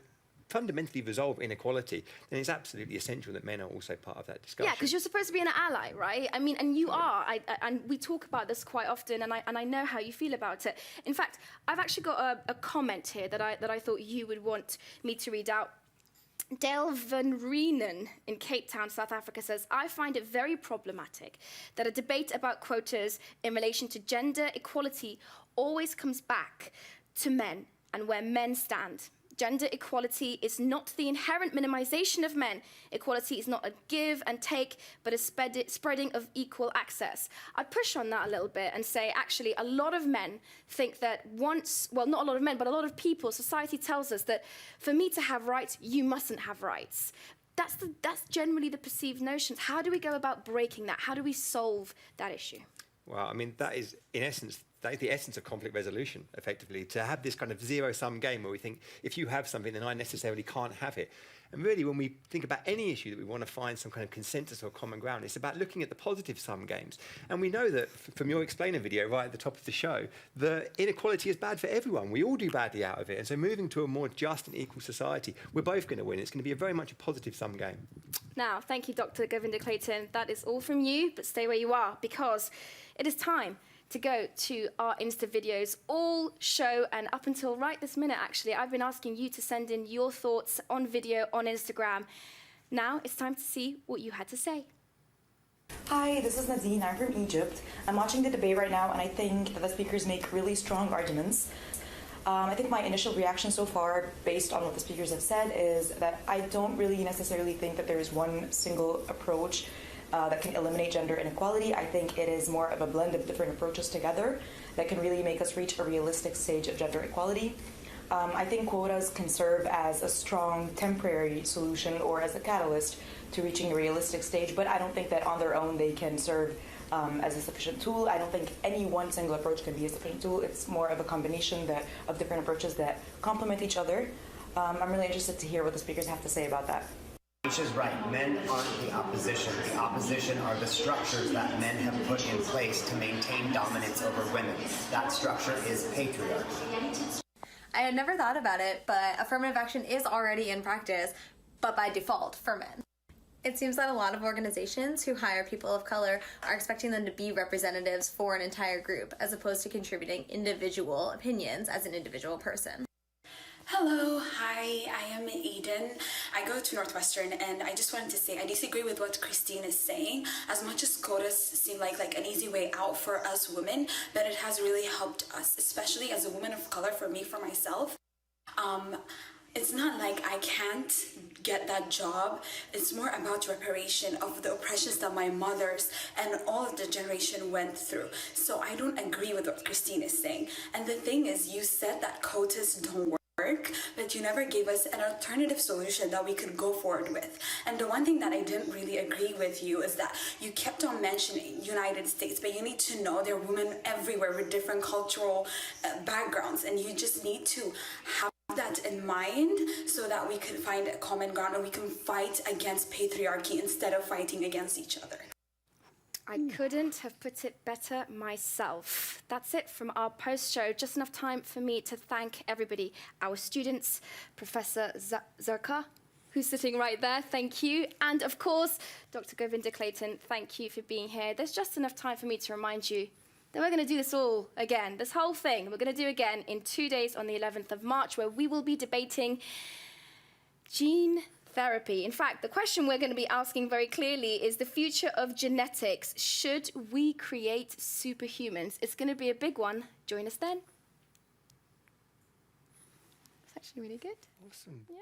fundamentally resolve inequality, then it's absolutely essential that men are also part of that discussion. Yeah, because you're supposed to be an ally, right? I mean, and you are. And we talk about this quite often, and I know how you feel about it. In fact, I've actually got a comment here that I thought you would want me to read out. Dale Van Reenen in Cape Town, South Africa says, I find it very problematic that a debate about quotas in relation to gender equality always comes back to men and where men stand. Gender equality is not the inherent minimization of men. Equality is not a give and take, but a spreading of equal access. I push on that a little bit and say, actually, a lot of men think that well, not a lot of men, but a lot of people, society tells us that for me to have rights, you mustn't have rights. That's generally the perceived notions. How do we go about breaking that? How do we solve that issue? Well, I mean, that is, in essence, that is the essence of conflict resolution, effectively, to have this kind of zero-sum game where we think, if you have something, then I necessarily can't have it. And really, when we think about any issue that we want to find some kind of consensus or common ground, it's about looking at the positive sum games. And we know that, from your explainer video right at the top of the show, that inequality is bad for everyone. We all do badly out of it. And so moving to a more just and equal society, we're both going to win. It's going to be very much a positive sum game. Now, thank you, Dr. Govinda Clayton. That is all from you, but stay where you are, because it is time to go to our Insta videos, all show, and up until right this minute, actually, I've been asking you to send in your thoughts on video on Instagram. Now it's time to see what you had to say. Hi, this is Nadine. I'm from Egypt. I'm watching the debate right now, and I think that the speakers make really strong arguments. I think my initial reaction so far, based on what the speakers have said, is that I don't really necessarily think that there is one single approach that can eliminate gender inequality. I think it is more of a blend of different approaches together that can really make us reach a realistic stage of gender equality. I think quotas can serve as a strong temporary solution or as a catalyst to reaching a realistic stage, but I don't think that on their own they can serve as a sufficient tool. I don't think any one single approach can be a sufficient tool. It's more of a combination of different approaches that complement each other. I'm really interested to hear what the speakers have to say about that. Aisha's right. Men aren't the opposition. The opposition are the structures that men have put in place to maintain dominance over women. That structure is patriarchy. I had never thought about it, but affirmative action is already in practice, but by default for men. It seems that a lot of organizations who hire people of color are expecting them to be representatives for an entire group, as opposed to contributing individual opinions as an individual person. Hello, hi, I am Eden. I go to Northwestern, and I just wanted to say I disagree with what Christine is saying. As much as quotas seem like an easy way out for us women, but it has really helped us, especially as a woman of color, for myself. It's not like I can't get that job. It's more about reparation of the oppressions that my mothers and all of the generation went through. So I don't agree with what Christine is saying. And the thing is, you said that quotas don't work, but you never gave us an alternative solution that we could go forward with. And the one thing that I didn't really agree with you is that you kept on mentioning United States, but you need to know there are women everywhere with different cultural backgrounds, and you just need to have that in mind so that we can find a common ground and we can fight against patriarchy instead of fighting against each other. I couldn't have put it better myself. That's it from our post-show. Just enough time for me to thank everybody. Our students, Professor Zarka, who's sitting right there, thank you. And of course, Dr. Govinda Clayton, thank you for being here. There's just enough time for me to remind you that we're going to do this all again, this whole thing, we're going to do again in 2 days on the 11th of March, where we will be debating gene therapy. In fact, the question we're going to be asking very clearly is the future of genetics. Should we create superhumans? It's going to be a big one. Join us then. It's actually really good. Awesome. Yeah.